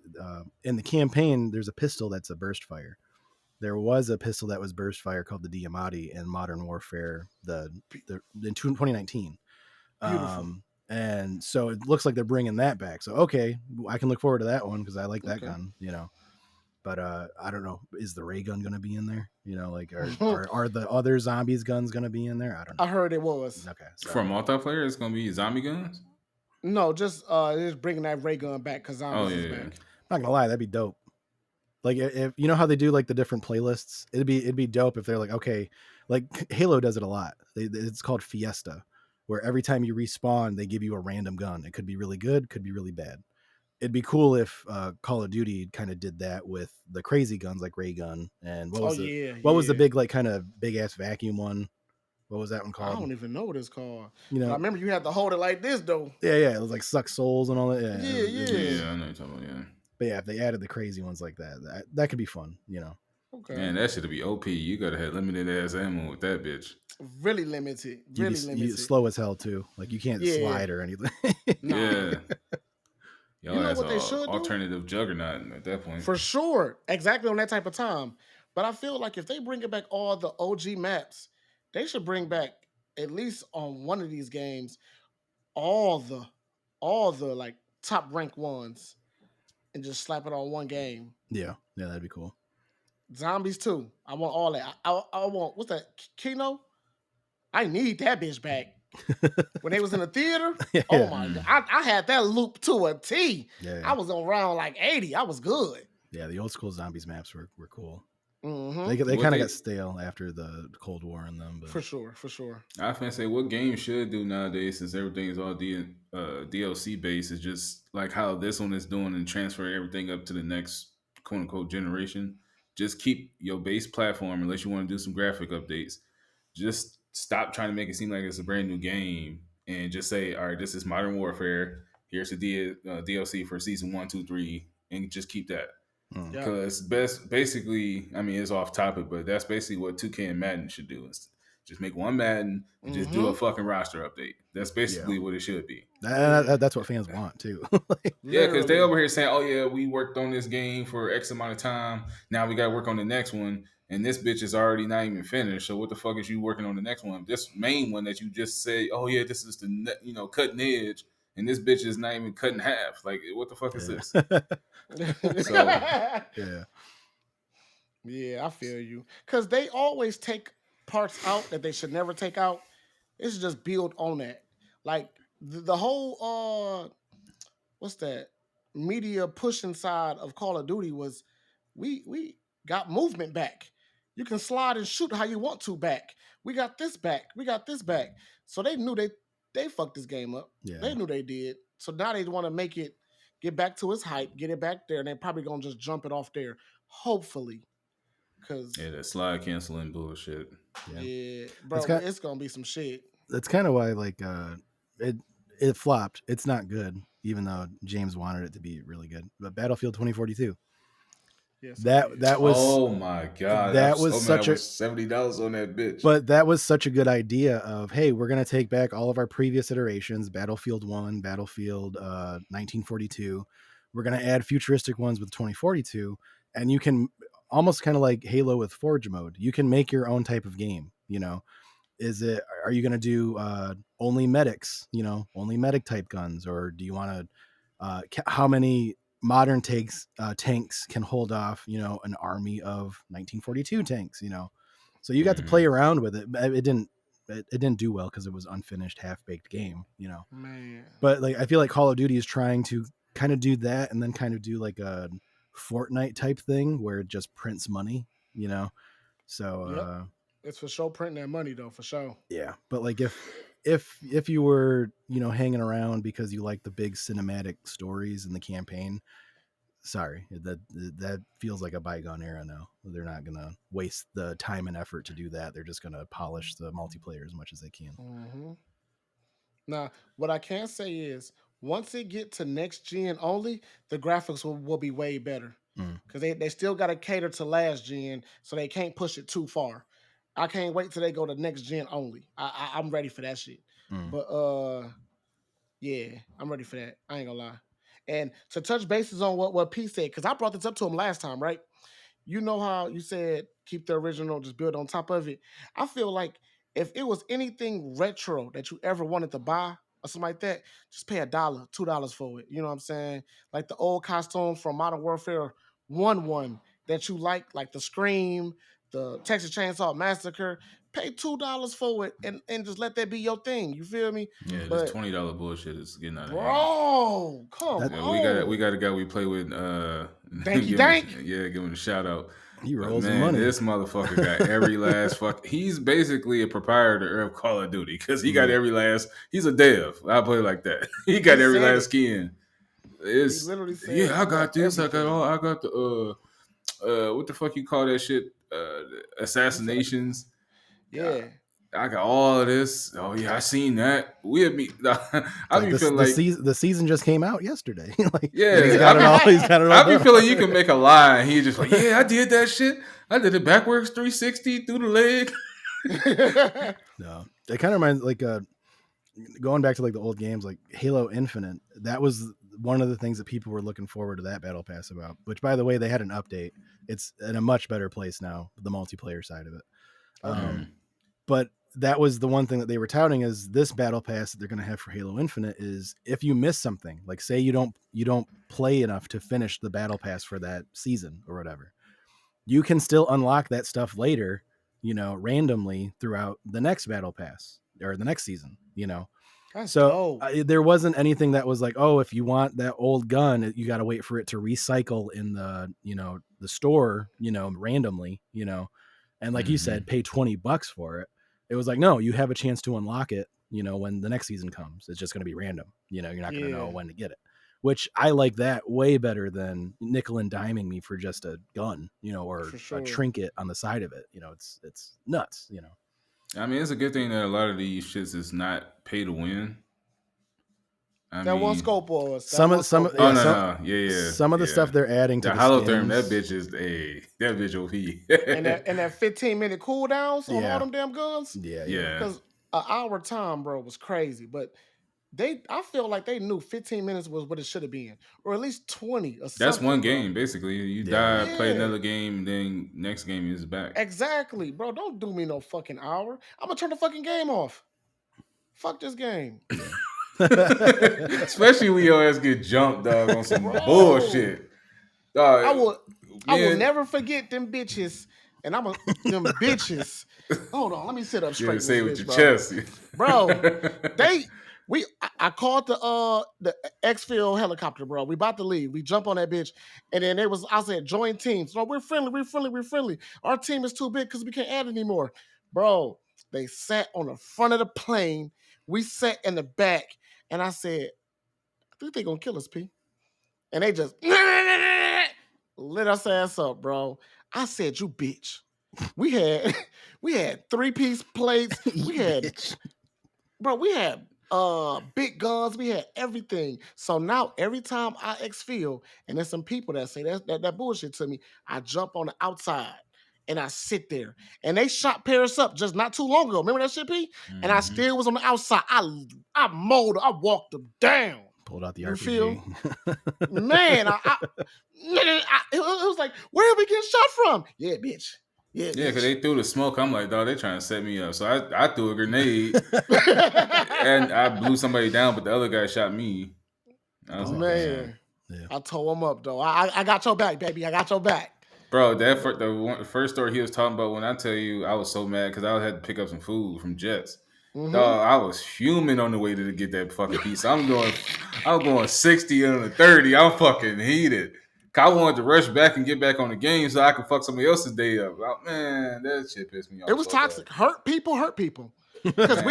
in the campaign there's a pistol that's a burst fire. There was a pistol that was burst fire called the Diamatti in Modern Warfare the in 2019. Beautiful. And so it looks like they're bringing that back. So okay, I can look forward to that one because I like that Okay. gun, you know. But I don't know, is the ray gun going to be in there? You know, like are the other zombies guns going to be in there? I don't know. I heard it was. Okay, so For multiplayer, it's gonna be zombie guns. No, just bringing that ray gun back because Oh zombies is yeah, back. I'm not gonna lie, that'd be dope. Like if you know how they do like the different playlists, it'd be dope if they're like, okay, like Halo does it a lot. It's called Fiesta, where every time you respawn, they give you a random gun. It could be really good, could be really bad. It'd be cool if Call of Duty kind of did that with the crazy guns like ray gun and Oh yeah, what was the yeah. big like kind of big ass vacuum one? What was that one I called? don't even know what it's called, You but I know, remember you had to hold it like this though. yeah, it was like suck souls and all that. Yeah, Yeah, it was. yeah. I know you're talking about. Yeah, But yeah, if they added the crazy ones like that could be fun. You know. Okay. man, that should be OP. You gotta have limited ass ammo with that bitch. Really limited. You'd Really be limited. slow as hell too. Like you can't Yeah. slide or anything. Nah. Yeah, You y'all know as what a they should do? alternative juggernaut at that point. For sure. Exactly on that type of time. But I feel like if they bring it back all the OG maps, they should bring back at least on one of these games all the like top rank ones and just slap it on one game. Yeah, that'd be cool. Zombies too. I want all that. I want what's that? Kino? I need that bitch back. When they was in the theater, Yeah, oh my god, I had that loop to a T. yeah, I was on round like 80. I was good. yeah. The old school zombies maps were cool. Mm-hmm. They What kind of they- got stale after the Cold War in them, but For sure, for sure. I was gonna say what games should do nowadays, since everything is all DLC based, is just like how this one is doing and transferring everything up to the next quote unquote generation. Just keep your base platform unless you want to do some graphic updates. Just stop trying to make it seem like it's a brand new game and just say, all right, this is Modern Warfare. Here's the DLC for season 1, 2, 3, and just keep that. mm, Yeah. Because basically, I mean, it's off topic, but that's basically what 2K and Madden should do. Is just make one Madden and just do a fucking roster update. That's basically what it should be. that's what fans want too. Yeah, because they Literally. over here saying, "Oh yeah, we worked on this game for X amount of time. Now we got to work on the next one, and this bitch is already not even finished. So what the fuck is you working on the next one? This main one that you just say, oh yeah, this is the cutting edge, and this bitch is not even cut in half. Like what the fuck is this? So Yeah, Yeah, I feel you. Because they always take parts out that they should never take out. It should just build on that. Like the whole what's that? Media pushing side of Call of Duty was we got movement back. You can slide and shoot how you want to back. We got this back. We got this back. So they knew they fucked this game up. yeah. They knew they did. So now they want to make it get back to its hype, get it back there, and they're probably gonna just jump it off there. Hopefully. Cause yeah, that slide canceling bullshit. yeah, bro, It's got- it's gonna be some shit. That's kind of why like it flopped. It's not good, even though James wanted it to be really good. But Battlefield 2042, Yes, that was Oh my god, that I'm was so such mad a- with $70 on that bitch. but that was such a good idea of, hey, we're going to take back all of our previous iterations, Battlefield 1, Battlefield 1942. We're going to add futuristic ones with 2042, and you can almost kind of like Halo with Forge mode. You can make your own type of game, you know. Are you going to do only medics, you know, only medic type guns, or do you want to how many modern tanks can hold off, you know, an army of 1942 tanks, you know. So you got to play around with it. But it didn't do well because it was unfinished, half-baked game, you know. man. But like I feel like Call of Duty is trying to kind of do that and then kind of do like a Fortnite type thing where it just prints money, you know. So Yep. It's for sure printing that money though, for sure. yeah, but like if you were, you know, hanging around because you like the big cinematic stories in the campaign, sorry, that feels like a bygone era now. They're not gonna waste the time and effort to do that. They're just gonna polish the multiplayer as much as they can. Mm-hmm. Now, what I can say is once it get to next gen only, the graphics will be way better. because they still got to cater to last gen, so they can't push it too far. I can't wait till they go to next gen only. I'm ready for that shit. But yeah, I'm ready for that. I ain't gonna lie. And to touch bases on what P said, because I brought this up to him last time, right? You know how you said keep the original, just build on top of it. I feel like if it was anything retro that you ever wanted to buy or something like that, just pay $1, $2 for it. You know what I'm saying? Like the old costume from Modern Warfare 1 that you like the Scream, the Texas Chainsaw Massacre. Pay $2 for it and just let that be your thing. You feel me? Yeah, But this $20 bullshit is getting out of hand. bro, come Yeah, on. we got a guy we play with. Danky give Dank. Give him a shout out. He But rolls the man, money. this motherfucker got every last fuck. He's basically a proprietor of Call of Duty because he got every last. He's a dev. I'll put it like that. He got every said last it. skin. It's He literally said, yeah. I got this. everything. I got the what the fuck you call that shit? Assassinations. Yeah. I got all of this. Oh yeah, I seen that. I be Like feeling like the season just came out yesterday. Like, yeah, he's got it all. He's got it all. I be done. feeling you can make a lie, and he just like, yeah, I did that shit. I did it backwards 360 through the leg. No, it kind of reminds like going back to like the old games, like Halo Infinite. That was one of the things that people were looking forward to that battle pass about. Which, by the way, they had an update. It's in a much better place now. The multiplayer side of it. But that was the one thing that they were touting is this battle pass that they're going to have for Halo Infinite is if you miss something, like say you don't play enough to finish the battle pass for that season or whatever, you can still unlock that stuff later, randomly throughout the next battle pass or the next season, That's So dope. there wasn't anything that was like, oh, if you want that old gun, you got to wait for it to recycle in the, the store, randomly, and like you said, pay $20 for it. It was like, no, you have a chance to unlock it, when the next season comes. It's just going to be random. You're not going to know when to get it, which I like that way better than nickel and diming me for just a gun, or For a sure. trinket on the side of it. It's nuts, I mean, it's a good thing that a lot of these shits is not pay to win. That one scope was. Some of Some of the stuff they're adding to the the holotherm, that skins. bitch is that bitch OP. and that 15-minute cooldowns on all them damn guns. Yeah. Because an hour time, bro, was crazy. But I feel like they knew 15 minutes was what it should have been, or at least 20. Or That's one bro. game, basically. You die, play another game, then next game is back. Exactly, bro. Don't do me no fucking hour. I'm gonna turn the fucking game off. Fuck this game. Especially when your ass get jumped, dog, on some bullshit. Dog, I will never forget them bitches. And them bitches. Hold on, let me sit up straight. You say with bitch, your chest, bro. I called the Xfield helicopter, bro. We about to leave. We jump on that bitch, and then I said, join teams. No, we're friendly. Our team is too big because we can't add anymore, bro. They sat on the front of the plane. We sat in the back, and I said, I think they're gonna kill us, P. And they just lit us ass up, bro. I said, you bitch. We had 3-piece plates. We had big guns. We had everything. So now every time I exfil, and there's some people that say that bullshit to me, I jump on the outside and I sit there. And they shot Paris up just not too long ago. Remember that shit, P? Mm-hmm. And I still was on the outside. I walked them down. Pulled out the you RPG. Feel? Man, it was like, where did we get shot from? Yeah, bitch. Yeah, because they threw the smoke. I'm like, dog, they trying to set me up. So I threw a grenade and I blew somebody down, but the other guy shot me. I was like, man. Yeah. I tore him up, though. I got your back, baby. I got your back. Bro, the first story he was talking about, when I tell you, I was so mad because I had to pick up some food from Jets. Mm-hmm. Dog, I was fuming on the way to get that fucking pizza. I'm going 60 on the 30. I'm fucking heated. I wanted to rush back and get back on the game so I could fuck somebody else's day up. Man, that shit pissed me off. It was so toxic. Bad. Hurt people. Because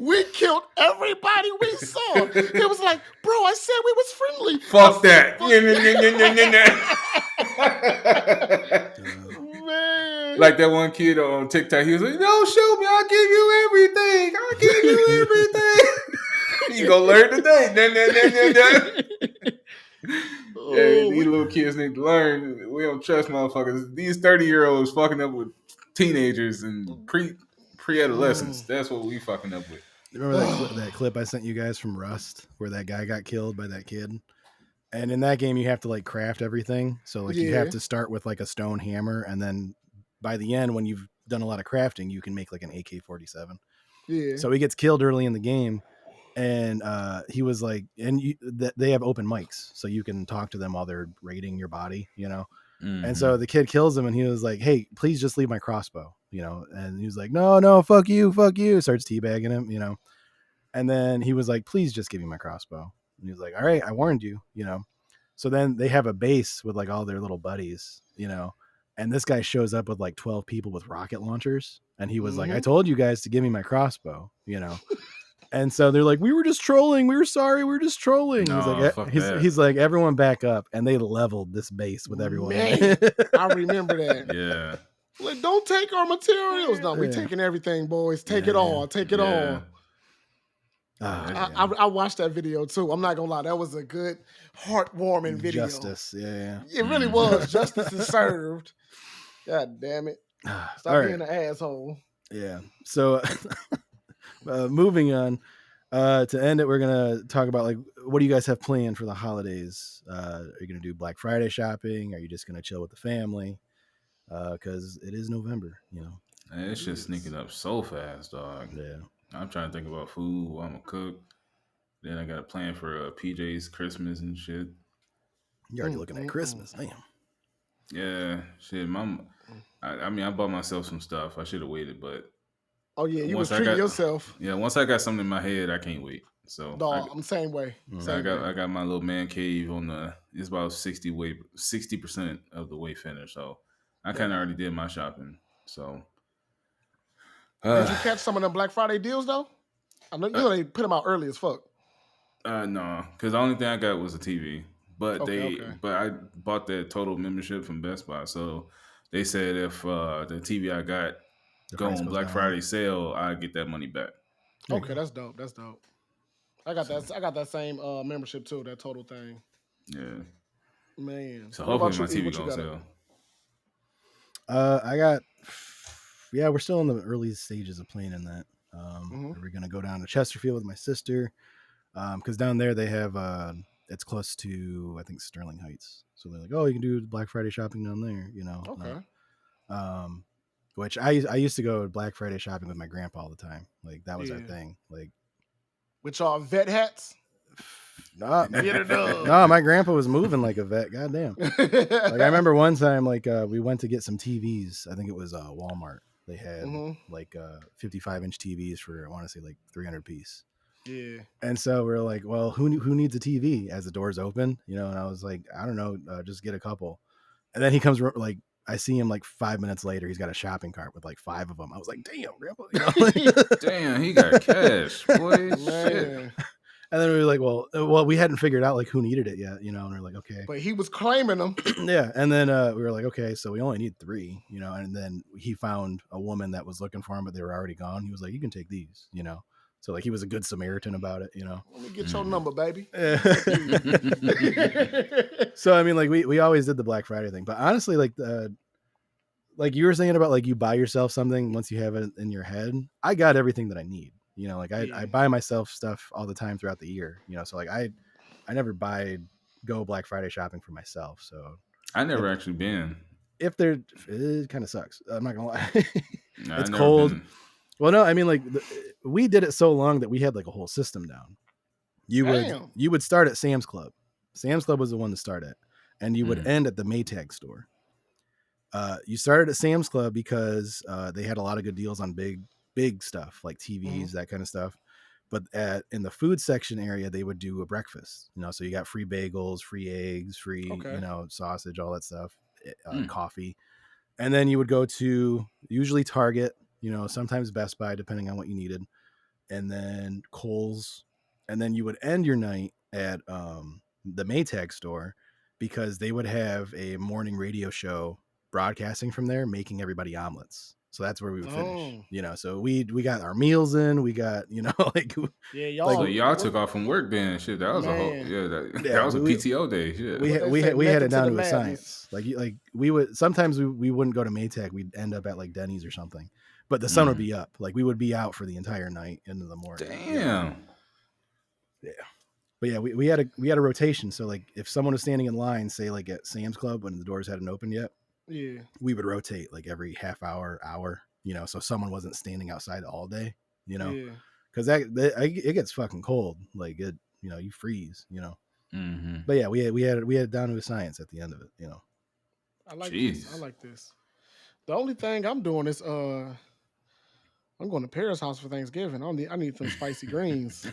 we killed everybody we saw. It was like, bro, I said we was friendly. Fuck that. Man. Like that one kid on TikTok, he was like, "No, shoot me, I'll give you everything. I'll give you everything." You gonna learn today. Yeah, these little kids need to learn. We don't trust motherfuckers. These 30-year-olds fucking up with teenagers and pre-adolescents. That's what we fucking up with. Remember that clip I sent you guys from Rust where that guy got killed by that kid? And in that game, you have to like craft everything. So like you have to start with like a stone hammer, and then by the end, when you've done a lot of crafting, you can make like an AK-47. Yeah. So he gets killed early in the game, and he was like, and they have open mics, so you can talk to them while they're raiding your body, you know. Mm-hmm. And so the kid kills him, and he was like, "Hey, please just leave my crossbow," you know. And he was like, "No, fuck you." Starts teabagging him, you know. And then he was like, "Please just give me my crossbow." And he was like, "All right, I warned you," you know. So then they have a base with like all their little buddies, you know. And this guy shows up with like 12 people with rocket launchers, and he was like, "I told you guys to give me my crossbow," you know. And so they're like, "We were just trolling. We were sorry. We were just trolling." No, he's like, "Everyone back up," and they leveled this base with everyone. Man, I remember that. Yeah. Like, don't take our materials. No, we taking everything, boys. Take it all. Take it all. I watched that video too. I'm not gonna lie, that was a good, heartwarming video. Justice, yeah. It really was. Justice is served. God damn it! Stop being an asshole. Yeah. So, moving on. To end it, we're gonna talk about like what do you guys have planned for the holidays? Are you gonna do Black Friday shopping? Are you just gonna chill with the family? Because it is November, you know. Man, it's just sneaking up so fast, dog. Yeah. I'm trying to think about food, what I'm gonna cook. Then I got a plan for PJ's Christmas and shit. You're already looking at Christmas, damn. Yeah, shit. I mean, I bought myself some stuff. I should have waited, but you was treating yourself. Yeah, once I got something in my head, I can't wait. So I'm the same way. I got my little man cave on it's about 60% of the way finished. So I kind of already did my shopping. So did you catch some of them Black Friday deals though? I know they put them out early as fuck. No, because the only thing I got was a TV. But but I bought that total membership from Best Buy. So they said if the TV I got go on Black Friday sale, I get that money back. Okay, that's dope. That's dope. I got that same membership too. That total thing. Yeah. Man. So hopefully my TV gonna sell. We're still in the early stages of planning that. We're gonna go down to Chesterfield with my sister, because down there they have it's close to I think Sterling Heights, so they're like, oh, you can do Black Friday shopping down there, you know. Okay. Which I used to go Black Friday shopping with my grandpa all the time. Like that was our thing. Like, with y'all vet hats. No, my grandpa was moving like a vet. Goddamn. Like I remember one time, like we went to get some TVs. I think it was Walmart. They had like 55-inch TVs for I want to say like 300 piece. Yeah. And so we're like, well, who needs a TV as the doors open? You know, and I was like, I don't know, just get a couple. And then he comes like. I see him like 5 minutes later. He's got a shopping cart with like 5 of them. I was like, damn, grandpa. You know? Damn, he got cash. Boy, shit. And then we were like, well, we hadn't figured out like who needed it yet, you know, and we're like, okay. But he was claiming them. Yeah. And then we were like, okay, so we only need 3, you know, and then he found a woman that was looking for him, but they were already gone. He was like, you can take these, you know. So like he was a good Samaritan about it, you know. Let me get your number, baby. So I mean, like we always did the Black Friday thing, but honestly, like you were saying about like you buy yourself something once you have it in your head. I got everything that I need, you know. Like I buy myself stuff all the time throughout the year, you know. So like I never go Black Friday shopping for myself. So I never actually been. It kind of sucks. I'm not gonna lie. It's cold. Been. Well, no, I mean, like we did it so long that we had like a whole system down. You would start at Sam's Club. Sam's Club was the one to start at, and you would end at the Maytag store. You started at Sam's Club because they had a lot of good deals on big stuff like TVs, that kind of stuff. But in the food section area, they would do a breakfast. You know, so you got free bagels, free eggs, free you know, sausage, all that stuff, coffee, and then you would go to usually Target. You know, sometimes Best Buy, depending on what you needed, and then Kohl's, and then you would end your night at the Maytag store because they would have a morning radio show broadcasting from there, making everybody omelets. So that's where we would finish. Oh. You know, so we got our meals in. We got, you know, like Yeah, Like, So y'all. y'all took off from work then. Shit, that was a whole Man. that was a we- PTO day. Shit. we What had, they we say, had, we had method it to down the to a madness. science. Like we would sometimes we wouldn't go to Maytag. We'd end up at like Denny's or something. But the sun would be up. Like we would be out for the entire night into the morning. you know? Damn. But yeah, we had a rotation. So like if someone was standing in line, say like at Sam's Club when the doors hadn't opened yet, Yeah. we would rotate like every half hour, you know, so someone wasn't standing outside all day, you know, Yeah. because it gets fucking cold. Like it, you know, you freeze, you know. Mm-hmm. But yeah, we had it down to a science at the end of it, you know. I like Jeez. this. I like this. The only thing I'm doing is I'm going to Paris House for Thanksgiving. I need some spicy greens.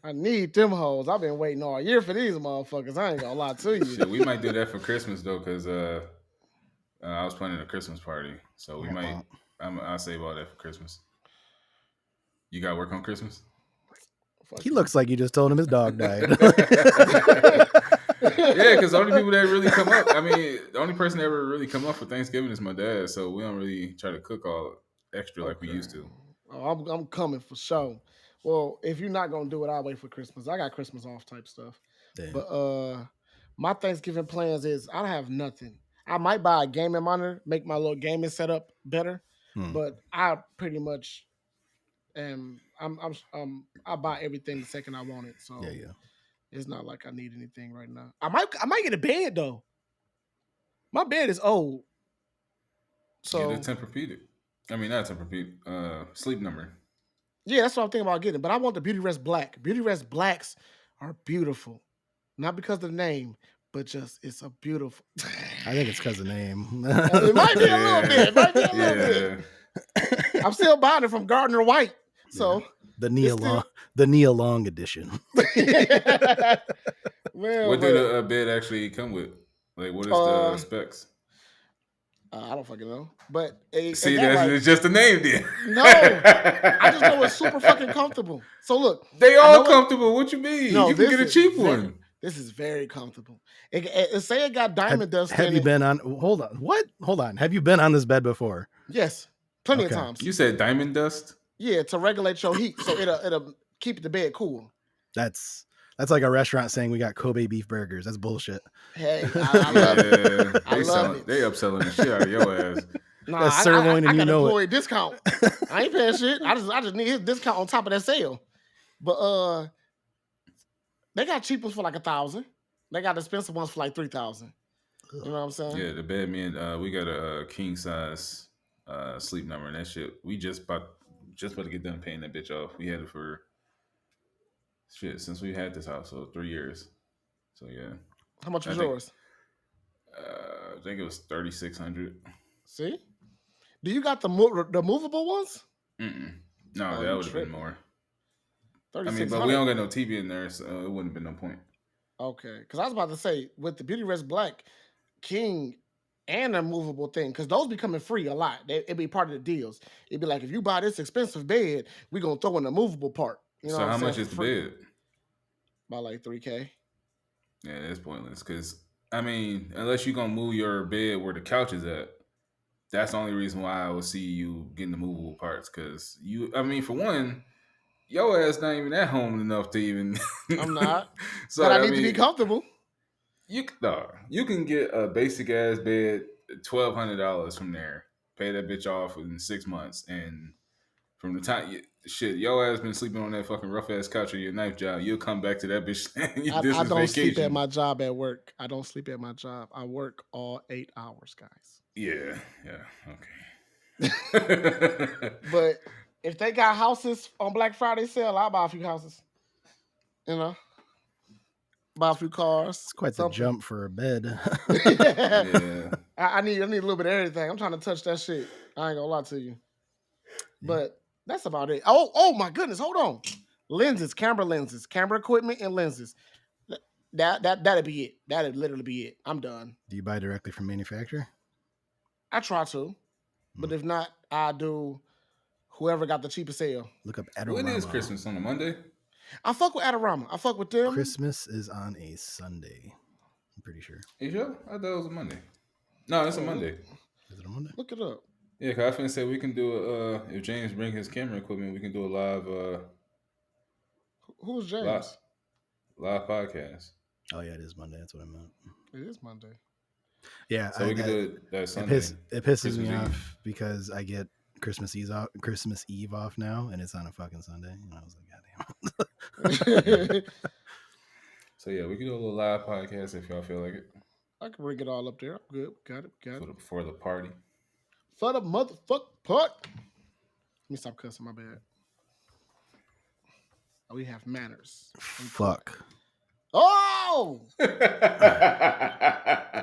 I need them hoes. I've been waiting all year for these motherfuckers. I ain't gonna lie to you. Shit, we might do that for Christmas though, because I was planning a Christmas party, so we Oh, might. wow. I'll save all that for Christmas. You got to work on Christmas? Fuck He you. looks like you just told him his dog died. Yeah, because the only people that really come up, I mean, the only person that ever really come up for Thanksgiving is my dad, so we don't really try to cook all extra like we Okay. used to. Oh, I'm coming for sure. Well, if you're not gonna do it, I'll wait for Christmas. I got Christmas off type stuff. Damn. But my Thanksgiving plans is I have nothing. I might buy a gaming monitor, make my little gaming setup better, Hmm. but I pretty much I buy everything the second I want it. So Yeah. it's not like I need anything right now. I might get a bed though. My bed is old. So Get a Tempur-Pedic. I mean, not Tempur-Pedic. Sleep Number. yeah, that's what I'm thinking about getting. But I want the Beauty Rest Black. Beauty Rest Blacks are beautiful. Not because of the name, but just it's a beautiful. I think it's because of the name. It might be a little bit. It might be a little bit. I'm still buying it from Gardner White. So the it's still- Nia Long edition. well, What do the bed actually come with? Like, what is the specs? I don't fucking know. But it See, got, that's like, it's just a name then. No, I just know it's super fucking comfortable. So look, They I all know it- comfortable. What you mean? No, you can this get a is cheap very- one. This is very comfortable. It say it got diamond dust. Have in you it. been on? Hold on. What? Hold on. Have you been on this bed before? Yes, plenty Okay. of times. You said diamond dust? Yeah, to regulate your heat, so it'll keep the bed cool. That's like a restaurant saying we got Kobe beef burgers. That's bullshit. Hey, I love it. Yeah, I love it. They upselling the shit out of your ass. Nah, That's sirloin, I and you got know it. employee discount. I ain't paying shit. I just need his discount on top of that sale. But they got cheap ones for like 1,000. They got expensive ones for like 3,000. You know what I'm saying? Yeah, the bed, man. We got a king size Sleep Number, and that shit. We just about to get done paying that bitch off. We had it for shit since we had this house, so 3 years. So yeah, How much was I think- yours? I think it was 3,600. See? Do you got the movable ones? Mm-mm. No, Oh, that you would have been tripping. more. I mean, 3,600. but we don't got no TV in there, so it wouldn't have been no point. Okay, because I was about to say with the Beauty Rest Black King and a movable thing, because those be coming free a lot. It'd be part of the deals. It'd be like if you buy this expensive bed, we gonna throw in the movable part. You know So what how I'm much saying, is the for free. bed? About like $3,000. Yeah, that's pointless. Because I mean, unless you're gonna move your bed where the couch is at, that's the only reason why I would see you getting the movable parts. Because I mean, for one, your ass not even at home enough to even. I'm not. So But I need to be comfortable. You can get a basic ass bed, $1,200 from there. Pay that bitch off in 6 months, and from the time your ass been sleeping on that fucking rough ass couch or your knife job, you'll come back to that bitch. This I is don't sleep vacation. at my job at work. I don't sleep at my job. I work all 8 hours, guys. Yeah, okay. But if they got houses on Black Friday sale, I'll buy a few houses. You know? Buy a few cars. It's quite the jump for a bed. Yeah. I need a little bit of everything. I'm trying to touch that shit. I ain't gonna lie to you. But that's about it. Oh my goodness, hold on. Lenses, camera equipment and lenses. That'd be it. That'd literally be it. I'm done. Do you buy directly from manufacturer? I try to. But if not, I do whoever got the cheapest sale. Look up Adorama. When is Christmas? On a Monday? I fuck with Adorama. I fuck with them. Christmas is on a Sunday. I'm pretty sure. You sure? I thought it was a Monday. No, it's a Monday. Is it a Monday? Look it up. Yeah, cause I finna say we can do if James bring his camera equipment, we can do a Who's live James? live podcast. Oh yeah, it is Monday. That's what I meant. It is Monday. Yeah, So we can do it that it, Sunday. it pisses Christmas me Eve. off because I get Christmas Eve off now, and it's on a fucking Sunday. And I was like, God damn. So yeah, we can do a little live podcast if y'all feel like it I can bring it all up there. I'm good. Got it. for the party. For the motherfuck part. Let me stop cussing. My bad. We have manners. Fuck. Oh!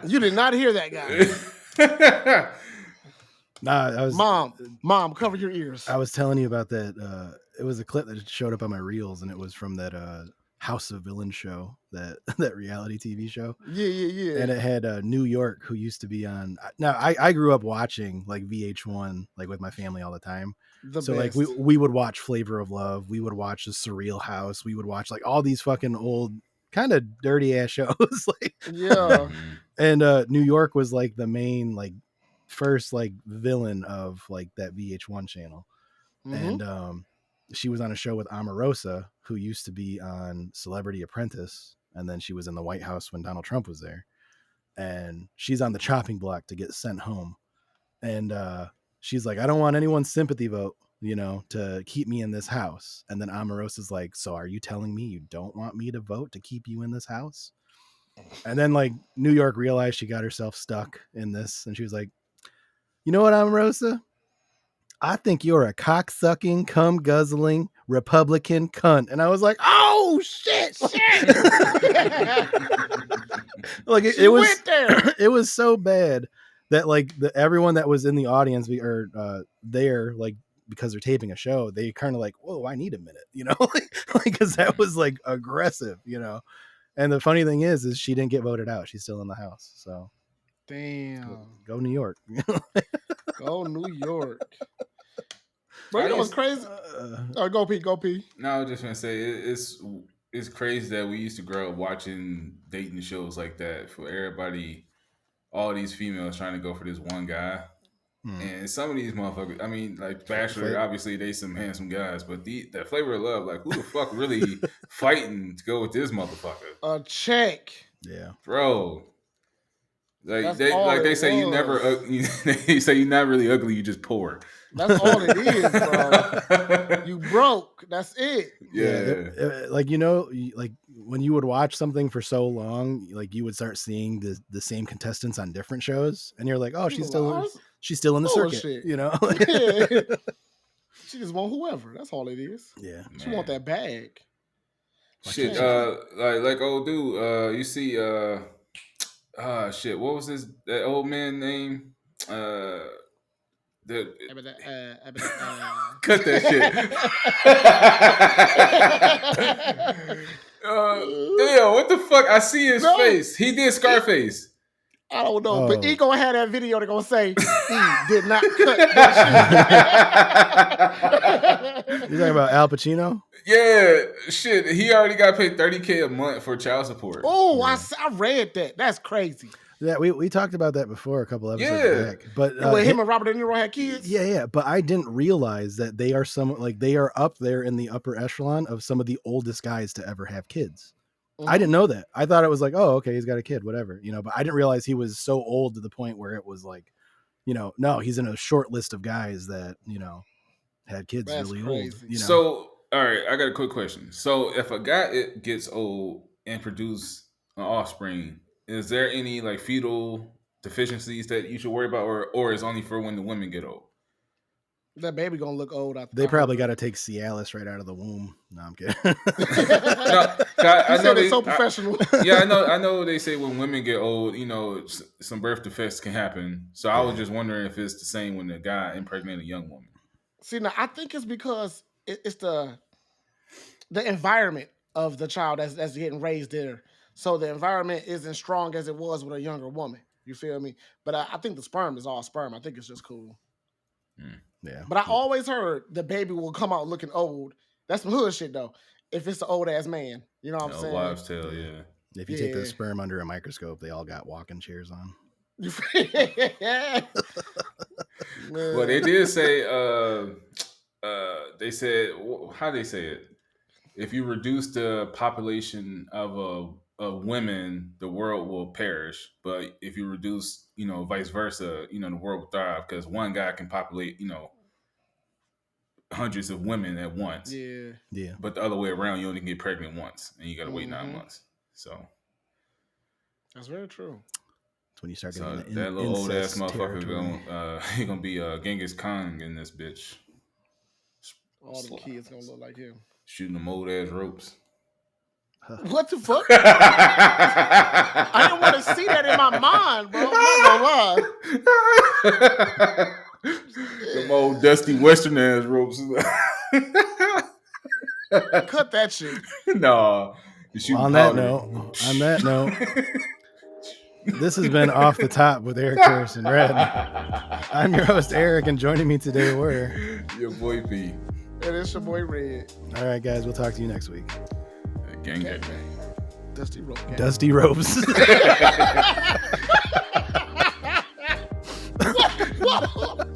You did not hear that, guy. Nah, I was Mom, cover your ears. I was telling you about that. It was a clip that showed up on my reels, and it was from that House of Villains show, that reality TV show. Yeah. And it had New York, who used to be on. Now I grew up watching like VH1, like with my family all the time. So like we would watch Flavor of Love, we would watch The Surreal House, we would watch like all these fucking old kind of dirty ass shows. Like, yeah. And New York was like the main like first like villain of like that VH1 channel. Mm-hmm. And she was on a show with Omarosa, who used to be on Celebrity Apprentice, and then she was in the White House when Donald Trump was there. And she's on the chopping block to get sent home. And she's like, I don't want anyone's sympathy vote, to keep me in this house. And then Omarosa's like, so are you telling me you don't want me to vote to keep you in this house? And then like New York realized she got herself stuck in this, and she was like, you know what, Omarosa? I think you're a cocksucking, cum guzzling Republican cunt. And I was like, oh shit. Like it was there. It was so bad that like everyone that was in the audience or there, like, because they're taping a show, they kind of like, whoa, I need a minute, like because that was like aggressive, And the funny thing is she didn't get voted out. She's still in the house. So damn, go New York. Go New York. Bro, you know what's crazy? Go P. No, I was just gonna say it's crazy that we used to grow up watching dating shows like that for everybody, all these females trying to go for this one guy. And some of these motherfuckers, I mean, like Bachelor, obviously they some handsome guys, but that Flavor of Love, like who the fuck really fighting to go with this motherfucker? A check. Yeah. Bro. Like they say you never they say you're not really ugly, you just poor. That's all it is, bro. You broke. That's it. Yeah. Like like when you would watch something for so long, like you would start seeing the same contestants on different shows, and you're like, oh, she's still in the circuit, Yeah. She just want whoever. That's all it is. Yeah. She want that bag. Shit. Like old dude. You see. Shit. What was that old man name? Cut that shit. Damn, what the fuck? I see his face. He did Scarface. I don't know, but he gonna have that video. They're gonna say he did not cut that shit. You talking about Al Pacino? Yeah, shit. He already got paid $30,000 a month for child support. Oh, yeah. I read that. That's crazy. Yeah, we talked about that before a couple episodes back. But him and Robert De Niro had kids. Yeah. But I didn't realize that they are up there in the upper echelon of some of the oldest guys to ever have kids. Mm-hmm. I didn't know that. I thought it was like, oh, okay, he's got a kid, whatever, but I didn't realize he was so old to the point where it was like, no, he's in a short list of guys that, had kids. That's really crazy. Old. So, all right, I got a quick question. So if a guy gets old and produce an offspring, is there any like fetal deficiencies that you should worry about, or is only for when the women get old? That baby gonna look old. They probably got to take Cialis right out of the womb. No, I'm kidding. I know they're so professional. I know. They say when women get old, some birth defects can happen. So I was just wondering if it's the same when the guy impregnates a young woman. See, now I think it's because it's the environment of the child that's getting raised there. So the environment isn't strong as it was with a younger woman. You feel me? But I think the sperm is all sperm. I think it's just cool. Yeah. But I always heard the baby will come out looking old. That's some hood shit though. If it's an old ass man, you know what I'm saying? Wives' tale, yeah. If you take the sperm under a microscope, they all got walking chairs on. Well, they did say. They said how they say it. If you reduce the population of women, the world will perish. But if you reduce, vice versa, the world will thrive because one guy can populate, hundreds of women at once. Yeah. Yeah. But the other way around, you only get pregnant once, and you got to wait 9 months. So that's very true. That's when you start So getting that little old ass motherfucker territory. he gonna be Genghis Khan in this bitch. All the kids gonna look like him. Shooting them old ass ropes. What the fuck? I didn't want to see that in my mind, bro. I'm not gonna lie. Them old dusty western ass ropes. Cut that shit. Nah. Well, on that note, this has been Off the Top with Eric Harrison Red. I'm your host, Eric, and joining me today were your boy P. And it's your boy Red. All right, guys, we'll talk to you next week. Gang. Dusty rope. Gang. Dusty ropes. What?